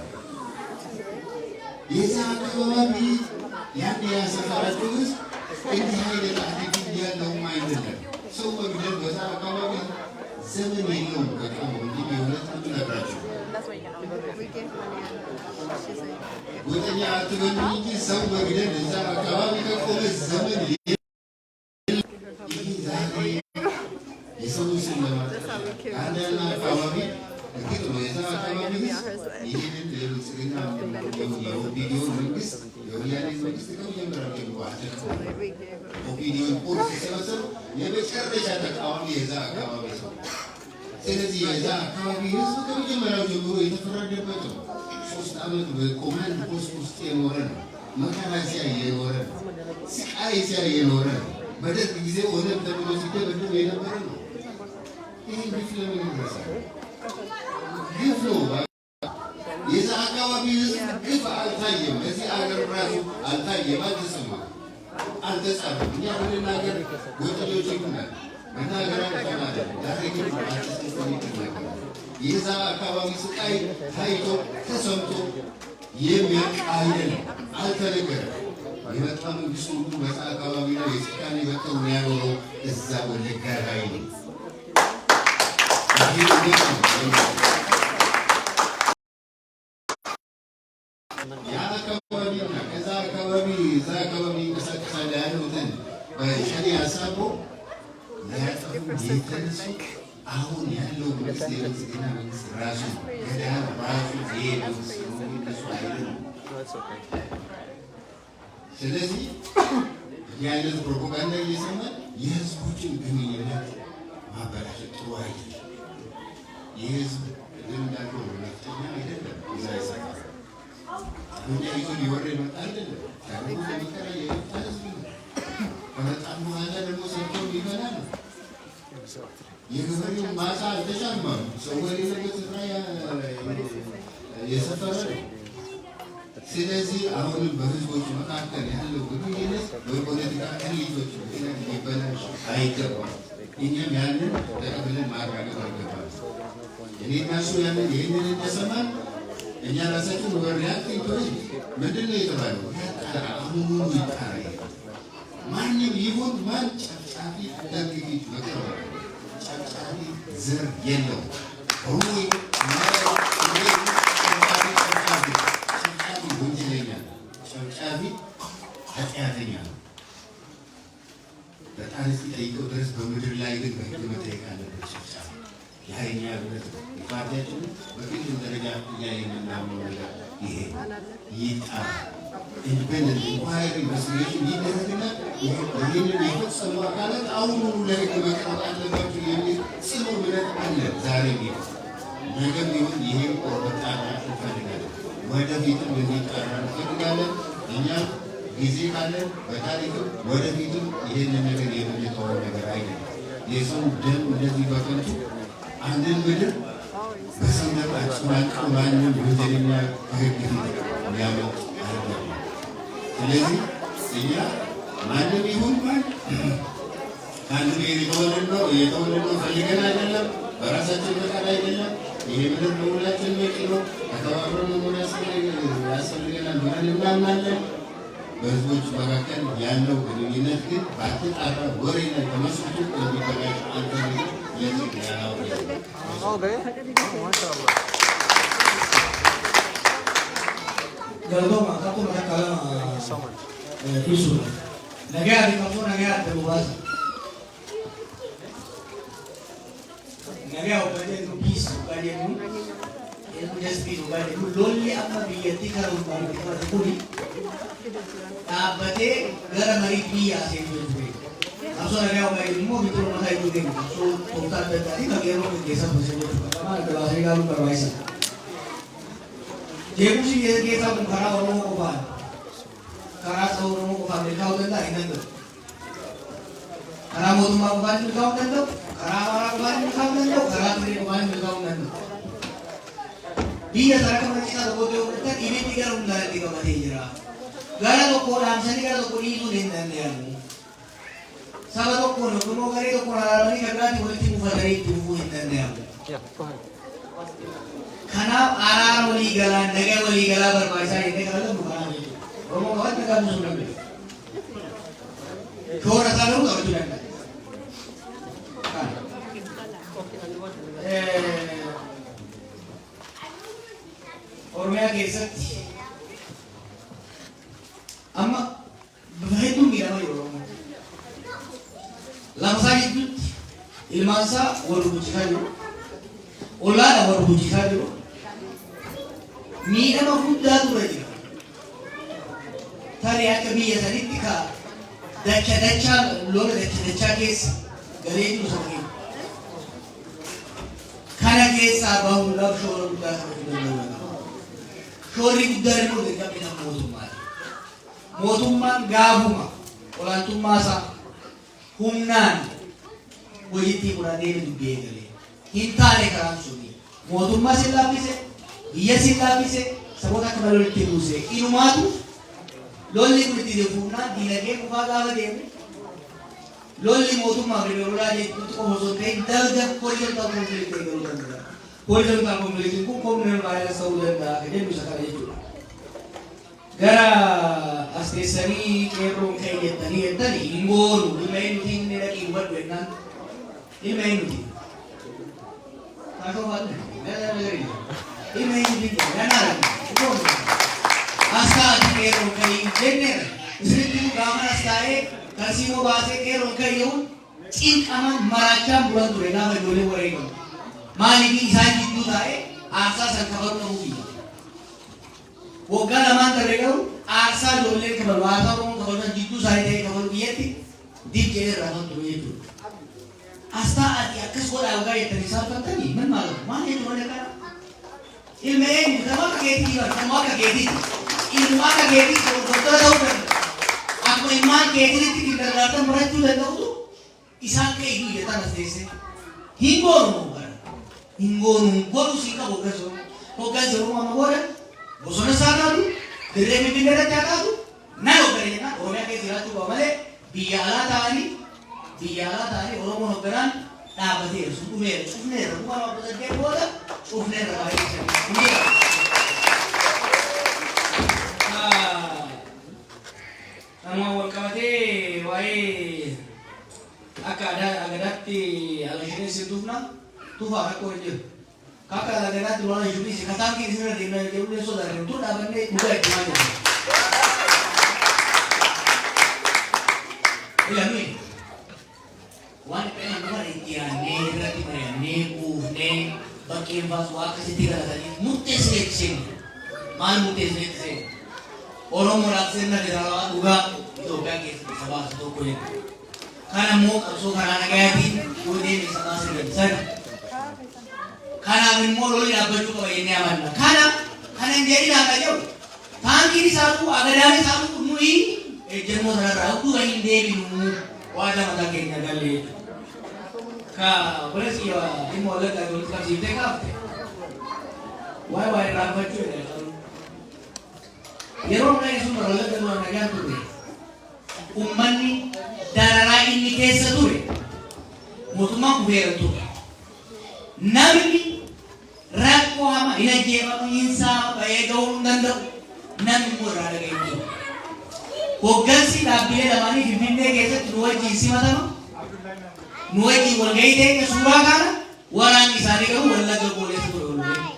የዛ አካባቢ ያን ያሰፈራቸው ውስጥ እንዲህ አይነት አትክልት ያለውም አይደለም። ሰው በግደል አካባቢ ዘመን የለውም። በጣም እንዲህ የእውነት ምነግራቸው ጎጠኛ አትበሉ እንጂ ሰው መግደል እዛ አካባቢ ከቆመ ዘመን የሰው ስም ለማጥፋት አንዳንድ አካባቢ እርግጥ ነው የዛ አካባቢ ይህንን የብልጽግና የኦፒዲዮ መንግስት የወያኔ መንግስት ከመጀመሪያው ጀምሮ ኦፒዲዮ ፖርት ሲሰበሰቡ የመጨረሻ ተቃዋሚ የዛ አካባቢ ሰው። ስለዚህ የዛ አካባቢ ህዝብ ከመጀመሪያው ጀምሮ የተፈረደበት ነው። 3 ዓመት በኮማንድ ፖስት ውስጥ የኖረ ነው። መከራ ሲያይ የኖረ ነው። ስቃይ ሲያይ የኖረ ነው። በደርግ ጊዜ ኦነግ ተብሎ ሲደበደብ የነበረ ነው። ይህ ግፍ ለምን ይደርሳል? ግፍ ነው። የዛ አካባቢ ህዝብ ግፍ አልታየም። በዚህ አገር ራሱ አልታየም፣ አልተሰማም፣ አልተጻፈም። እኛ ብንናገር ጎጠኞች ይሉናል፣ መናገር አንፈናለን። ዛሬ ግን የዛ አካባቢ ስቃይ ታይቶ ተሰምቶ የሚያውቅ አይደለም፣ አልተነገረም። የመጣ መንግስት ሁሉ በዛ አካባቢ ላይ የስልጣኔ በተው ያኖረው እዛ ወለጋ ላይ ነው። ያ አካባቢና ከዛ አካባቢ እዛ አካባቢ ይንቀሳቀሳል ያሉትን በሸኔ አሳቦ ሊያጠፉ የተነሱ አሁን ያለው መንግስት የብልጽግና መንግስት ራሱ ገዳም ራሱ ይሄ መንግስት ነው፣ እነሱ አይደለም። ስለዚህ የአይነት ፕሮፓጋንዳ እየሰማን የህዝቦችን ግንኙነት ማበላሸት ጥሩ አይደለም። የህዝብ እንዳልከው ነፍጠኛ አይደለም፣ እዛ ይሰራል። እኛ ይዞ ሊወር የመጣ አይደለም። ታሪኩ ለመከራ የመጣ ህዝብ ነው። ከመጣም በኋላ ደግሞ ሰርቶ ሊበላ ነው። የገበሬው ማሳ አልተሻማም። ሰው የሌለበት ስፍራ የሰፈረ ነው። ስለዚህ አሁንም በህዝቦች መካከል ያለው ግንኙነት በፖለቲካ ኤሊቶች ምክንያት ሊበላሽ አይገባም። እኛም ያንን ተቀብለን ማረጋገጥ አይገባም። እኔ እና እሱ ያንን ይህንን እንደሰማን እኛ ራሳችን በሪያክቲንግ ምንድን ነው የተባለው? ያጣራ አሁኑ ይጣራ። ማንም ይሁን ማን ጨፍጫፊ ደግ ፊት መቅረብ ጨፍጫፊ ዘር የለው ሩይ ወንጀለኛ ጨፍጫፊ ኃጢአተኛ ነው። በጣም እስኪጠይቀው ድረስ በምድር ላይ ግን በህግ መጠየቅ አለበት። ጨፍጫፊ የሀይኛ ብረት ፓርቲያችን በግል ደረጃ እኛ የምናምነው ነገር ይሄ ይጣራ። ኢንዲፔንደንት ኢንኳይሪ ኢንቨስቲጌሽን ይደረግና ይህንን የፈጸሙ አካላት አሁኑኑ ለህግ መቅረብ አለባቸው የሚል ጽኑ እምነት አለ። ዛሬ ቢሆን ነገም ቢሆን ይሄ መጣራ እንፈልጋለን። ወደፊትም እንዲጣራ እንፈልጋለን። እኛም ጊዜ ካለን በታሪክም ወደፊትም ይህንን ነገር የምንተወው ነገር አይደለም። የሰው ደም እንደዚህ በከንቱ አንድን ምድር በሰንደቅ አጭማቀው ማንም ወንጀለኛ ከህግ ፊት ሊያመጥ አይደለም። ስለዚህ እኛ ማንም ይሁን ማን ከአንድ ብሔር የተወለድነው ፈልገን አይደለም፣ በራሳችን ፈቃድ አይደለም። ይሄ ምድር ለሁላችን በቂ ነው። ተከባብረን መሆን ያስፈልገናል ብለን እናምናለን። በህዝቦች መካከል ያለው ግንኙነት ግን ባልተጣራ ወሬ ላይ ተመስርቶ እንዲበላሽ አንፈልግም። ለዚህ ያለው Galgoma, kamu nak kalah isu. Negara di kamu negara terbuat. Negara bukan itu peace, bukan itu justice, bukan itu loli apa biar tiga rumah kita terpuri. Tapi negara mari biar sendiri. Asal negara bukan itu mau itu rumah saya itu deh. So total tadi negara orang desa bersendiri. Karena negara saya kalau berwaisan. Jadi sih kita bukan orang kopan, karena orang kopan mereka udah tak ingat tu. Karena mau tu kopan mereka udah tu, karena orang kopan mereka udah tu, karena tu kopan mereka udah tu. Dia sekarang mereka tu bodoh mereka ini tiga rumah tiga mati jera. Gara tu koran, seni gara tu kuri itu dengan dia. Sahabat tu koran, kamu kari tu koran ni kerana tu boleh tipu dari tipu dengan dia. Karena arah wali galan, negara wali galan berbahasa ini kalau bukan itu. Romo kawan negara musuh nabi. Kau rasa lu tak betul kan? Oromiyaa keessatti amma baay'ee miidhama yeroo lamsaa gidduutti ilmaan isaa wal hojjetaa jiru. Olaadha wal hojjetaa jiru. Miidhama guddaa ture jira. Tarii akka biyya sanitti ka dachaa lola dachaa keessa galee jiru sana keessa. Kana keessaa bahuudhaaf shoora guddaa taphachuu danda'u. Shoorri guddaan immoo dirqamni mootummaadha. Mootummaan gaafuma olaantummaa isaa humnaan hojiitti fudhatee dubbii eegale. Hin taane karaan suni. Mootummaa sin laaffise, biyya sin laaffise, saboota akka malee walitti buuse. Inumaatu lolli kun itti deemuudhaan diinagdee qofaa gaafa deemu. Lolli mootummaa fi lolaa jechuutti qofa osoo ta'e dalga horizontaal konfiliiktii eegaluu danda'a. Horizontaal konfiliiktiin kun koomneen baay'ee ta'uu danda'a. Jedhu isa kana jechuudha. Gara as keessanii qeerroon ka'e jettanii hin goonu ilma eenyuti inni dhaqii hubadhu jennaan ilma eenyuti. Taasoo ilma eenyuti asxaati qeerroon ka'e jenneera. Isinitti gaafa as taa'ee tarsiimoo baasee qeerroon ka'e yoon cinqaman maraachaan bulan ture gaafa ijoollee wareegamu. Maaliif isaan jidduu taa'ee aarsaa san kafalu ta'uu biyya. Waggaa lamaan darbe garuu aarsaa ijoollee kafalu haasaa oromoo kafalu jidduu isaanii ta'ee kafalu biyyatti dib jedhee irraa kan ture jechuudha. Asxaa ati akkas godhaa waggaa jettanii isaan fattanii maal maal jechuudha malee kana. Ilma eenyu nama akka keetii jiran nama akka keetiiti. Ilma akka keetii doktora ta'uu danda'a. Akkuma ilmaan keetiitti kindergaartan barachuu danda'utu isaan ka'e iyyuu jettan as teessee. Hin goonu bara. Hin goonu godhuu siin qabu hoggansa oromoo booda. Bosona saataatu, dirree Finfinnee taataatu, nan hoggane jennaan Oromiyaa keessa jiraachuu qaba malee biyya alaa ta'anii Oromoon hogganaan dhaabbateera, sun cufneera, kuma lama saddeet booda cufneera baay'ee nama wal qabatee waa'ee akka agadaatti alashiin sirtuufna tufaa akka wal jiru. Kakak lagi-lagi tuan Yudi si kata kiri sini di mana jauh dia saudara itu dah benda bukan itu aja. Iya ni. Wan pengen bukan ikiane, berarti mana ne, ne, bagian baswa kasih tiga tadi. Mutes leksin, mal mutes leksin. Orang orang sana di dalam juga itu kan kita sabah satu kulit. Karena mau so karena negatif, kulit bisa masih besar. Kana immoo lolli dhaabbachuu qaba jennee amanna. Kana hin jedhin akka jiru taankiin isaatu agadaan isaatu nuyi ejjennoo sanarraa utuu hin deebinu waada mataa keenya gallee. Ka boleessi dhimma wallaggaa walitti qabsiiftee kaafte waa'ee dhaabbachuu jedhama. Yeroo hundaa sun wallaggaa dura nagaan ture. Uummanni dararaa inni keessa ture mootummaan kufeera ture. Namni rakkoo hama ina jeefama hinsaa bahee gahuu hin danda'u namni immoo irraa dhaga'e. Hoggansi dhaabbilee lamaanii Finfinnee keessatti nu wajjin simatama. Nu wajjin walgahii ta'e suuraa kana waraanni isaanii garuu wallagga gooleessa ture walgahii.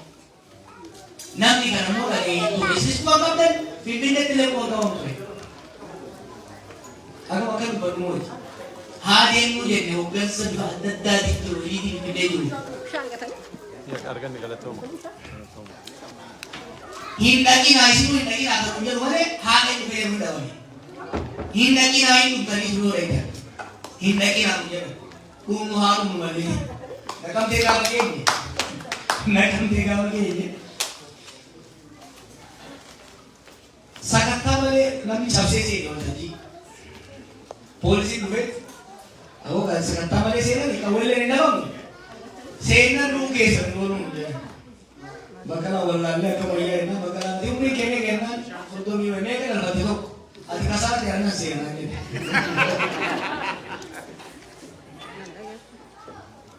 Namni kana immoo dhaga'e ture. Isis kuma qabdan Finfinneetti illee qoodamu ture. Akkuma akka dubbadhu mootii. Haa deemnu jenne hoggansa bifa adda addaatiin jiru liitii Finfinnee jiru. Hindaqina isimu hindaqina akka kun jedhu malee haadha dhufe yeroo dhabame. Hindaqina hin dhuftanii jiruu reecha. Hindaqina kun jedhu kun haadhumu malee. Naqamtee gaafa keenye. Naqamtee gaafa keenye. Sakattaa malee namni cabsee seene waltajjii. Poolisiin dhufe Aku kan sekata malee seenan kan wali lain dalam. Seenan lu kesan dulu je. Bakal awal lagi aku melihat na bakal nanti umri kene untuk mewah kan dapat itu. Ati kasar jangan seenan ni.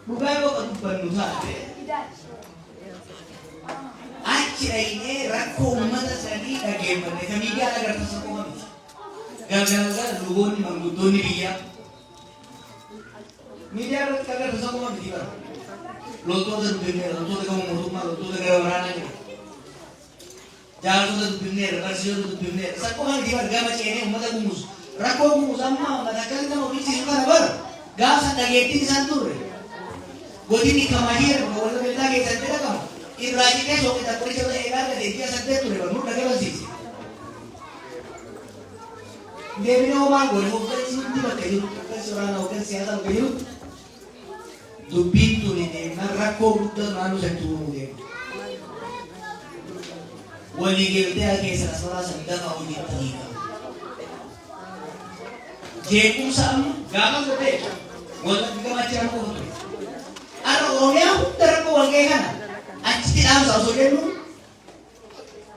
Bukan kok penuh saja. Aci ini rakku mata sani kagem pada kami dia agar tersekolah. Gagal-gagal lugon mangutoni dia. Media harus kagak bisa ngomong di mana. Loto dan dunia, loto dengan rumah, loto dengan orang lain. Jaallattoota dubbifneerra, barsiisota dubbifneerra. Sakkuma itti argama ceenee uummata gumuus. Rakkoo gumuus amma matakkal nama ofiisisu kana bara gaafa dhageettiin isaan turre. Godinni Kamahiir wal beelaa keessatti dhaqamu. Irraa citee soqita qoricha eegaa gadeettii asatee ture barnuu dhagee barsiise. Deemina homaan godhe hoggansi hundi bakka jiru, hoggansi waraanaa, hoggansi siyaasaa bakka jiru. Dubbiin tuni deemnaan rakkoo guddaa naannoo isatti uumuu deema. Waliigaltee keessa asfaraa san dafa hojiitti hiikama. Jeequmsa amma gaafa godhee wal gamachii rakkoo ture. Har'a Oromiyaa hunda rakkoo wal ga'ee kana achitti dhaamsa osoo jennu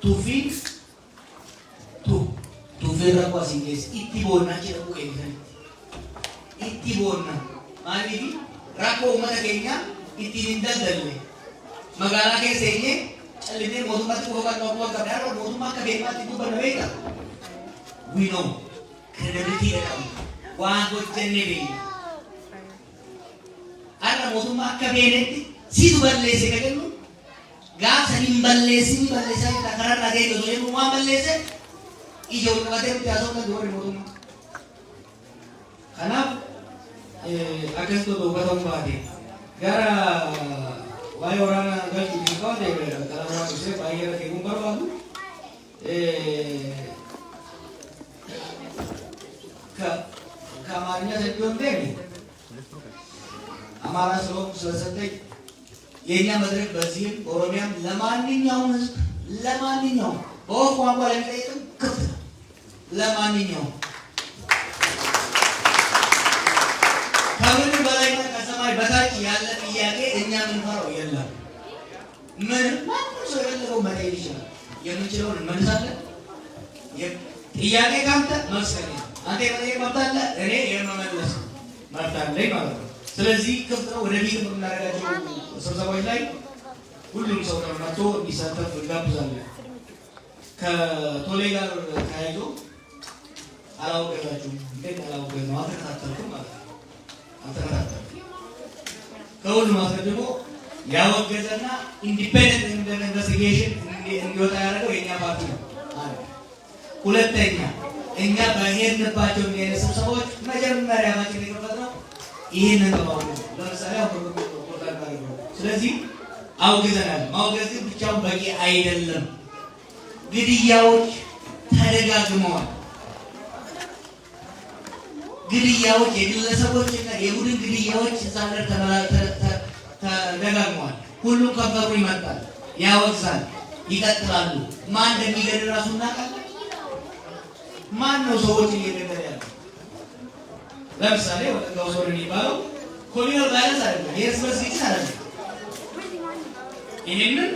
tuufiin rakkoo asiin keessa itti boonnaa jedhamu eegisanitti. Itti boonnaa maaliif rakkoo uummata keenyaa ittiin hin daldalle magaalaa keessa eenyee callisee mootummaatti qofaan dhoobu akka dhaabaa mootummaa akka beekmaatti dubbanna beekta. We know credibility jedhamu waan hojjennee beekna. Har'a mootummaa akka beeknetti siitu balleesse ka jennu gaafa hin balleessini balleessaa jirta kanarraa ta'e osoo jennu waan balleesse ija ol qabatee nuti haasofna doorri mootummaa. Kanaaf akkas tokko hubatamuu baate gara waa'ee waraanaa galchuutiin qabate kalaqaa dhufee baay'ee rakkoo barbaadu. ከአማርኛ ሰጥቶን ደግ አማራ ስለሆንኩ ስለሰጠኝ የእኛ መድረክ በዚህም ኦሮሚያም ለማንኛውም ህዝብ ለማንኛውም በወፍ ቋንቋ ለሚጠይቅም ክፍት ነው። ለማንኛውም ከምንም በላይና ከሰማይ በታች ያለ ጥያቄ እኛ የምንፈራው የለም። ምንም ማንም ሰው የፈለገው መጠየቅ ይችላል። የምንችለውን እንመልሳለን። ጥያቄ ካንተ መልስ ከእኔ አንተ የመጠየቅ መብት አለ፣ እኔ የመመለስ መብት አለኝ ማለት ነው። ስለዚህ ክፍት ነው። ወደፊት የምናደርጋቸው ስብሰባዎች ላይ ሁሉም ሰው መጥቶ እንዲሳተፍ እንጋብዛለን። ከቶሌ ጋር ተያይዞ አላውቅላችሁም እንዴት አላውቅም ነው አልተከታተልኩም ማለት ነው። አልተከታተልኩም ከሁሉም አስቀድሞ ያወገዘና ኢንዲፔንደንት ኢንቨስቲጌሽን እንዲወጣ ያደረገው የእኛ ፓርቲ ነው። ሁለተኛ እኛ በሄድንባቸው የኔ ስብሰባዎች መጀመሪያ ማችን የከፈትነው ይህንን በማውገዝ ለምሳሌ ነው። ስለዚህ አውግዘናል። ማውገዝ ብቻውን በቂ አይደለም። ግድያዎች ተደጋግመዋል። ግድያዎች የግለሰቦችና የቡድን ግድያዎች ዛሬ ተደጋግመዋል። ሁሉም ከበሩ ይመጣል፣ ያወግዛል፣ ይቀጥላሉ። ማን እንደሚገድል ራሱ እናውቃለን። ማን ነው ሰዎች እየገደለ ያለው? ለምሳሌ ወጣው ሰው የሚባለው ኮሚኒየር ቫይረስ አይደለም፣ የእርስ በርስ ግጭት አይደለም። ይሄንን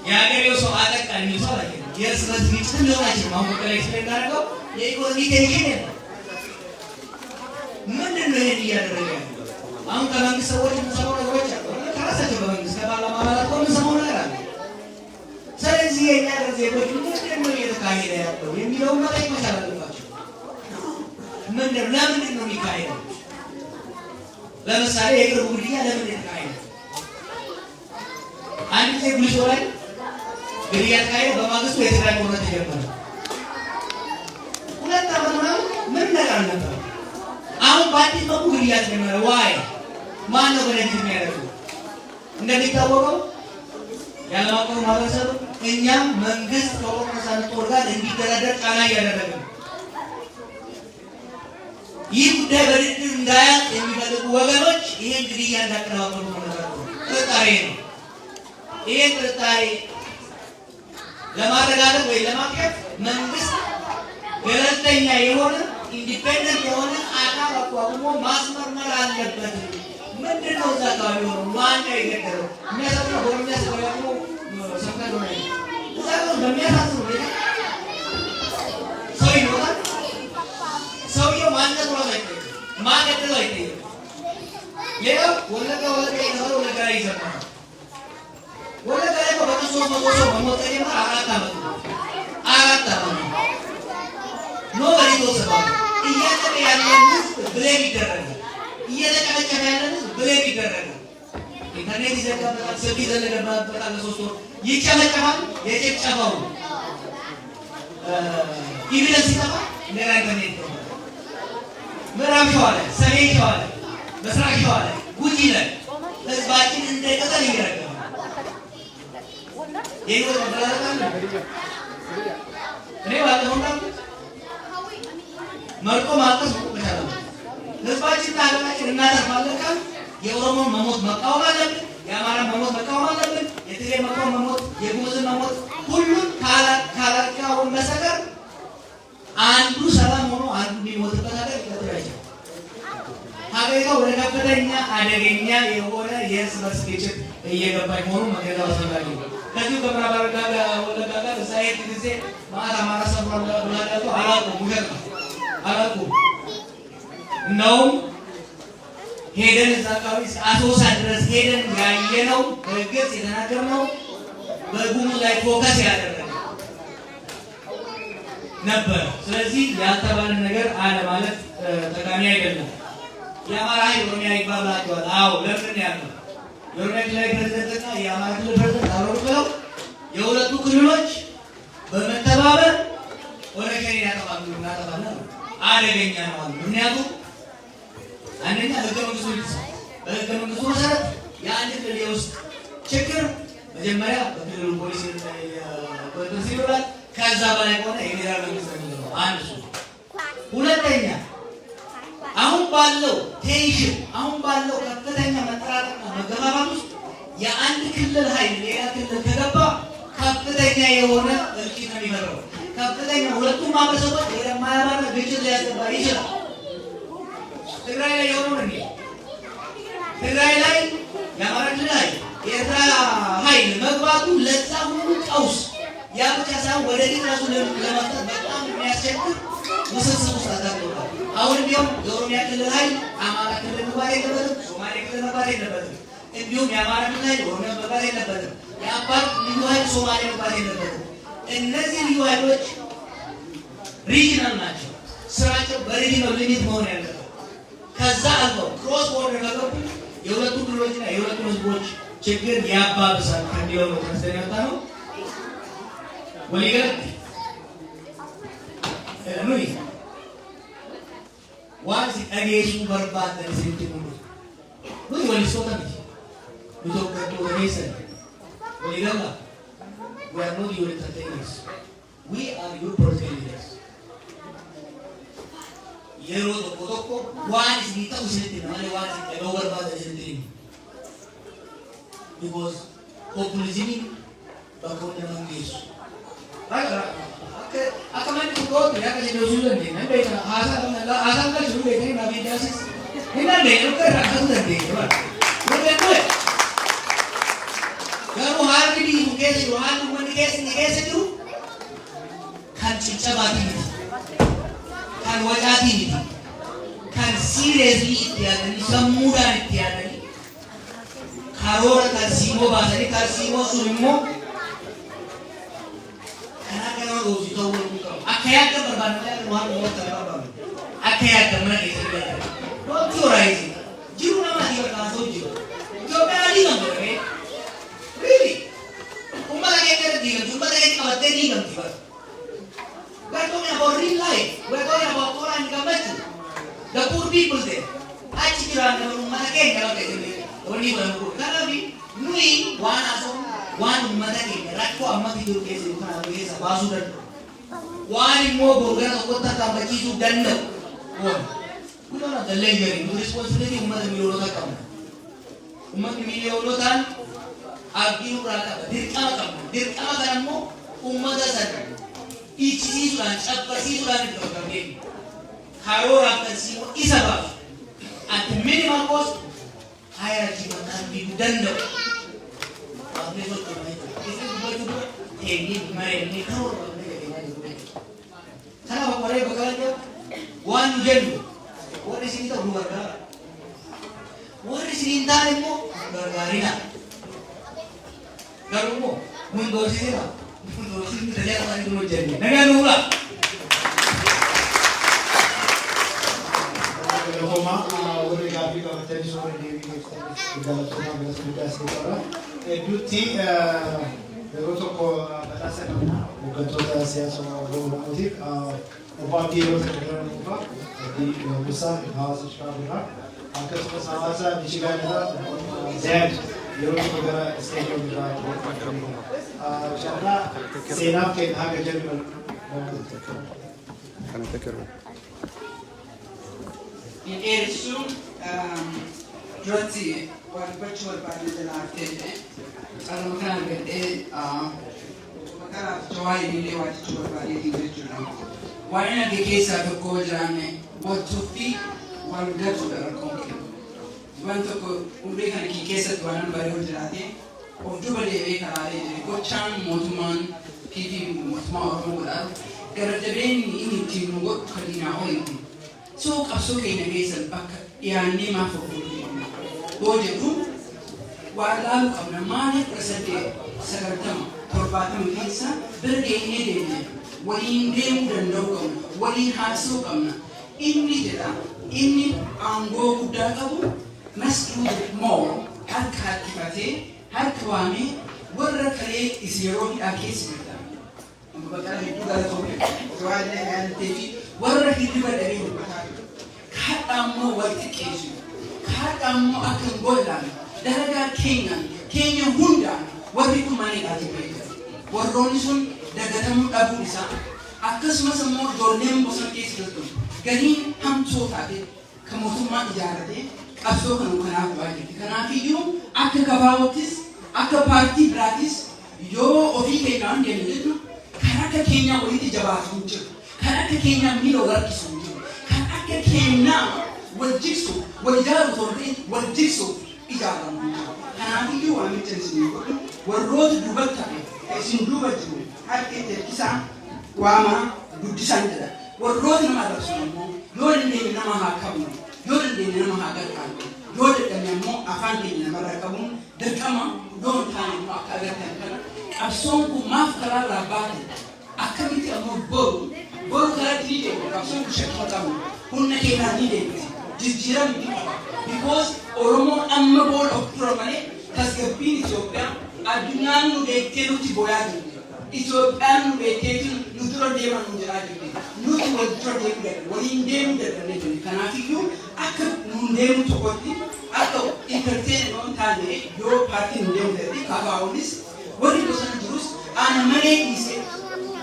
የሀገሬው ሰው አጠቃ የሚል ሰው አይደለም። የእርስ በርስ ግጭት ሊሆን አይችልም። አሁን በቀላይ ስለሚያደርገው የኢኮኖሚ ቴንሽን የለም። ምንድን ነው ይሄን እያደረገ ያለው? አሁን ከመንግስት ሰዎች የምንሰማው ነገሮች አሉ። ከራሳቸው በመንግስት ከፓርላማ አባላት የምንሰማው ነገር አለ። ስለዚህ የኛ ዜጎች ምንድን ነው እየተካሄደ ያለው የሚለውን መጠየቅ መቻል አለባቸው። ለምንድን ነው የሚካሄደው? ለምሳሌ የቅርቡ ግድያ ለምን የተካሄደ? አንድ ጊዜ ጉልሾ ላይ ግድያ ተካሄደ። በማግስቱ የትግራይ ጦርነት ተጀመረ። 2 ዓመት ምናምን ምን ነገር አልነበረም። አሁን በአዲስ መልኩ ግድያ ተጀመረ። ዋይ ማን ነው በነዚህ የሚያደርገው? እንደሚታወቀው ያለማቀው ማህበረሰብ እኛም መንግስት ከኦሮሞ ነጻነት ጦር ጋር እንዲደራደር ጫና እያደረገ ነው። ይህ ጉዳይ በድርድር እንዳያልቅ የሚፈልጉ ወገኖች ይህን ግድያ እንዳቀነባበሩ ጥርጣሬ ነው። ይህን ጥርጣሬ ለማረጋገጥ ወይ ለማክሸፍ መንግስት ገለልተኛ የሆነ ኢንዲፔንደንት የሆነ አካል አቋቁሞ ማስመርመር አለበት። ምንድን ነው እዛ አካባቢ ሆነው ማን ነው የገደለው? የሚያሳዝነው በኦሮሚያ ሲወያዩ ሰምተን ሆነ እዛ ጋር በሚያሳዝን ሁኔታ ሰው ይሞታል። ሰውየው ማንነቱ ራሱ አይጠየቅም። ማን ገደለው አይጠየቅም። ሌላው ወለጋ የተባለው ወለጋ ላይ ይዘምራል። ወለጋ ላይ በቀን 300 ሰው በሞት የጀመረ 4 ዓመት ነው። 4 ዓመት ነው። ኖበሪ ተወሰባል። እያለቀ ያለን ህዝብ ብሌም ይደረጋል። እየተጨፈጨፈ ያለን ህዝብ ብሌም ይደረጋል። ኢንተርኔት ይዘጋበታል፣ ስልክ ይዘጋበታል። ለ3 ወር ይጨፈጨፋል። የጭፍጨፋው ኢቪደንስ ሲጠፋ እንደራገነ ነው ምዕራብ ሸዋ ላይ ሰሜን ሸዋ ላይ ምስራቅ ሸዋ ላይ ጉጂ ላይ ህዝባችን እንደ ቅጠል እየረገፈ የህይወት መበላለጥ እኔ ባለፈው መርጦ ማልቀስ መቻል ህዝባችንና ሀገራችን እናተርፋለን ካል የኦሮሞን መሞት መቃወም አለብን፣ የአማራን መሞት መቃወም አለብን፣ የትግሬ መሞት፣ የጉሙዝን መሞት ሁሉን ካላቃወም በስተቀር አንዱ ሰላም ሆኖ አንዱ የሚሞትበት ሀገር ሊቀጥል አይችልም። ሀገሪቷ ወደ ከፍተኛ አደገኛ የሆነ የእርስ በርስ ግጭት እየገባች መሆኑን መገንዘብ አስፈላጊ ነው። ከዚሁ ከምዕራብ ወለጋ ጋር እዛ ሄድ ጊዜ ማታ አማራ ሰፍሯል ብላላቸው አላውቁም፣ ውሸት ነው አላውቁም። እንደውም ሄደን እዛ አካባቢ አሶሳ ድረስ ሄደን ያየነው በግልጽ የተናገርነው በጉሙዝ ላይ ፎከስ ያደረገ ነበር። ስለዚህ ያልተባለ ነገር አለ ማለት ጠቃሚ አይደለም። የአማራ ኃይል ኦሮሚያ ይባላቸዋል። አዎ ለምን ያለው የኦሮሚያ ክልላዊ ፕሬዝዳንትና የአማራ ክልል ፕሬዝዳንት አብረው ብለው የሁለቱ ክልሎች በመተባበር ኦነግን ያጠፋሉ እናጠፋለን አደገኛ ነው አሉ። ምክንያቱም አንደኛ ህገ መንግስቱ መሰረት የአንድ ክልል የውስጥ ችግር መጀመሪያ በክልሉ ፖሊስ ቁጥጥር ስር ይውላል። ከዛ በላይ ከሆነ የፌዴራል መንግስት ነው አንድ እሱ። ሁለተኛ አሁን ባለው ቴንሽን አሁን ባለው ከፍተኛ መጠራጠርና መገፋፋት ውስጥ የአንድ ክልል ኃይል ሌላ ክልል ከገባ ከፍተኛ የሆነ እልቂት ነው የሚፈጥረው። ከፍተኛ ሁለቱም ማህበረሰቦች ወደ ማያባራ ግጭት ሊያስገባ ይችላል። ትግራይ ላይ የሆነው እንዴ ትግራይ ላይ የአማራ ክልል ኃይል የኤርትራ ኃይል መግባቱ ለዛ ሁሉ ቀውስ ያ ብቻ ሳይሆን ወደፊት ራሱ ለማፍታት በጣም የሚያስቸግር ውስብስብ ውስጥ አጋጥሞታል። አሁን ቢሆን የኦሮሚያ ክልል ኃይል አማራ ክልል መግባት የለበትም፣ ሶማሌ ክልል መግባት የለበትም። እንዲሁም የአማራ ክልል ኃይል ኦሮሚያ መግባት የለበትም፣ የአፋር ልዩ ኃይል ሶማሌ መግባት የለበትም። እነዚህ ልዩ ኃይሎች ሪጂናል ናቸው። ስራቸው በሪጂናል ሊሚት መሆን ያለበት ከዛ አልፈው ክሮስ ቦርደር ከገቡ የሁለቱ ክልሎችና የሁለቱ ህዝቦች ችግር ያባብሳል ከሚለው ነው ተነስተን ያወጣ ነው። ወሊገር ኑይ ዋንስ አጌሱ በርባደ ሲንት ሙሉ ኑይ ወሊሶታ ነው ኢትዮጵያ ቶሬሰ ወሊገር we are not your entertainers, we are your protectors. Yero toko wanis nita usinti namane wanis ego barbada usinti because populism bakon naman Yesu. Akaman ko ya kasi dosulan din ay beta asa ka sulu beta na bidasis hina de no ka rakas na de ba no beto garo har ki di mukesi rohan mun kesi tu kan cincabati kan wajati kan seriously ityadani samudan ityadani karora kan simo basani kan simo surimo kana rozi to akaya ka barbanaya rohan mo ta barban akaya ka mana kesi ba no chorai jiru na ma diwa ka so jiru jo ka ali na mo re really umma ke ka diga umma ke ka batte ni kam tiba. We're talking about real life. We're talking about Quran and Gamatu. The poor people there. Actually, only one poor. Karabi, Nui, one asom, one Mataki, Rakko, Amati, case in Basudan. One more Burgan of Kota Kabaki to Danda. We don't have the lingering responsibility of Mother Milotan. Milotan, Abu Raka, Dirkamo, Umada. Each season, upper season, Harora can see what is above. At the minimum cost, hierarchy can be done. One gender. What is in the Ruaga? What is in Tanimo? Gargarina. Garumo, Mundosina. yeroo tokko badhaasa qabna hooggantoota siyaasaa Oromootiif Obbo yeroo takka dhuunfaa Musaa hawaasa Shikaagoo akkasumas hawaasa Michigan irraa Zayad yeroo tokko gara isteediyoom irraa carraa seenaaf kenna haga jennu Dheeressuun duratti dubbachuu barbaadne jalaaf ta'e qalama kana argadhee maqaa Jawaahir illee waa jechuu barbaadeetiin jechuudha. Waan arge keessaa tokko jiraanne waltuufi wal gatuudha rakkoon kennu. Waan tokko umrii kana kii keessatti waan bareedu jiraate of duuba deebi'ee karaalee jire gochaan mootummaan PP mootummaa Oromoo godhaa gara jabeenyi inni ittiin nu godhu kan diinaa oliiti. So qabsoo keenya keessan bakka dhiyaannee maaf ooluu yoo jedhu waa ilaaluu qabna maaliif 1870 keessa bira geenyee deemne waliin deemuu danda'uu qabna waliin haasa'uu qabna inni jedha inni aangoo guddaa qabu mas'uud moo harka harkifatee harka waamee warra kalee is yeroo hidhaa keessa jirta bakka hedduu galatoomne waa'ee yaadateefi warra hirriba dhabee dubbataa kadhammoo wal xiqqeessu kadhammoo akka hin gollaan dalagaa keenya hundaan warri kumaaniidhaati beekan warroonni sun dagatamuu dhabuu isaa akkasumas immoo ijoolleen bosona keessa jirtu galiin hamtuu taate kan mootummaan ijaarrate qabsoo kanaaf baay'eetti kanaafiyyuu akka gabaabottis akka paartii biraatis yoo ofii keenyaan deemne jennu kan akka keenyaa walitti jabaatu hin jiru kan akka keenyaa miila wal harkisu hin jiru kan akka keenyaa wal jigsu wal ijaaru torree wal jigsu ijaaramu hin jiru kanaafiyyuu waan itti isin godhu warroota duubatti hafe isin duuba jiru harka itti harkisaa waamaa guddisaan jedha warroota nama arrabsu immoo yoo dandeenye nama haa qabnu yoo dandeenye nama haa gargaaru yoo dadhabne immoo afaan keenya namarraa qabuun dirqama yoo hin taane immoo akka agartan kana qabsoon kun maaf karaa irraa baate akkamitti ammoo boru karaatti ni deemu qabsoon kun shakkii qabu humna keenyaa ni deemti jijjiiramni ni qaba because Oromoon amma booda of dura malee tasgabbiin Itoophiyaa addunyaan nu beektee nutti booyaa jirti Itoophiyaan nu beektee nu dura deeman nu jedhaa jirti nuti wal dura deemuu dadhabne waliin deemuu dadhabnee jirti kanaafiyyuu akka nuun deemu tokkotti akka intarteene yoo hin taane yoo paartiin nu deemu dadhabne kaakaa'uunis warri bosona jirus ana malee dhiisee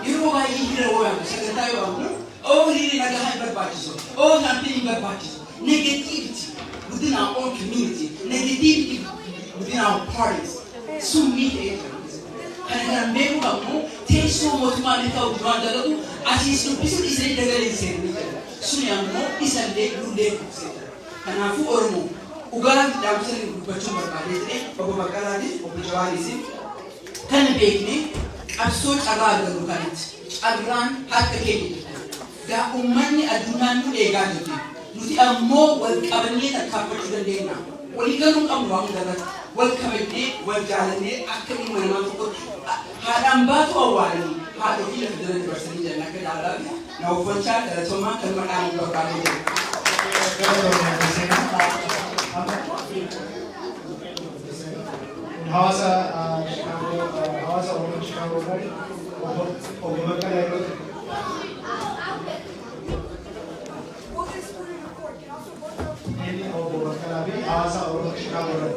yeroo baay'ee hira waamu sagantaa yoo waamu oo hiriirri nagaa hin barbaachisu oo kampeenii hin barbaachisu negativity within our own community negativity within our parties sun miidhee kan beeku qabnu teessoo mootummaan ta'u duraan dalatu asiis dubbisuun isanii dagalee seenanii jira sun ammoo isallee lullee kubseedha kanaafuu Oromoo dhugaa dhaamsanii dubbachuun barbaadee jedhee obbo Baqqalaatiif obbo Jawaariisiif kan beekne qabsoo carraa argatu kanitti carraan harka keenya gaa uummanni addunyaan nu eegaa jirti nuti ammoo wal qabannee tarkaanfachuu dandeenya walii galuu qabnu waan hundarratti wal kabajnee wal jaalannee akka ilma namaa tokkotti haadhaan baatu awwaalanii haadha ofii lafa jala dabarsanii jiran akka jaalalaaf na uffachaa galatoomaa kan maqaan barbaadee jiru. Hawaasa Oromoo Shikaagoo obbo Baqqalaa yeroo inni obbo Baqqalaa fi hawaasa Oromoo Shikaagoo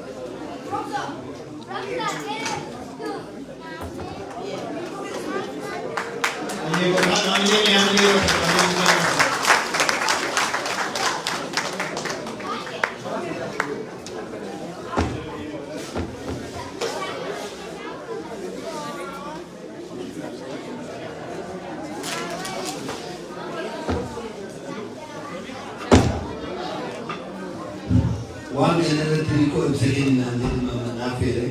waan kanarratti ni qo'ibsa kennaan jedhama manaaf jedhe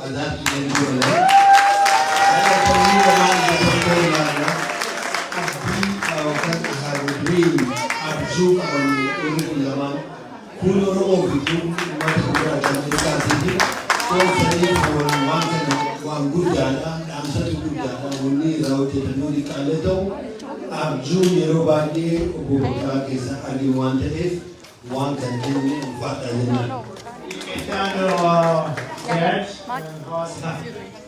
adaatti jennu godhe akka kamii waan tokko ilaala abdii yookaan haadhooliin abjuu qaban warri kun lamaan kun Oromoo fi kun uummata biraa kan jiraatii fi qo'ibsanii waan kana waan guddaadha dhaamsatu guddaadha wanni irraa hojjetamuu dhiqaalee ta'u abjuun yeroo baay'ee obbo Baqqalaa keessa adii waan ta'eef one can do it, but I didn't.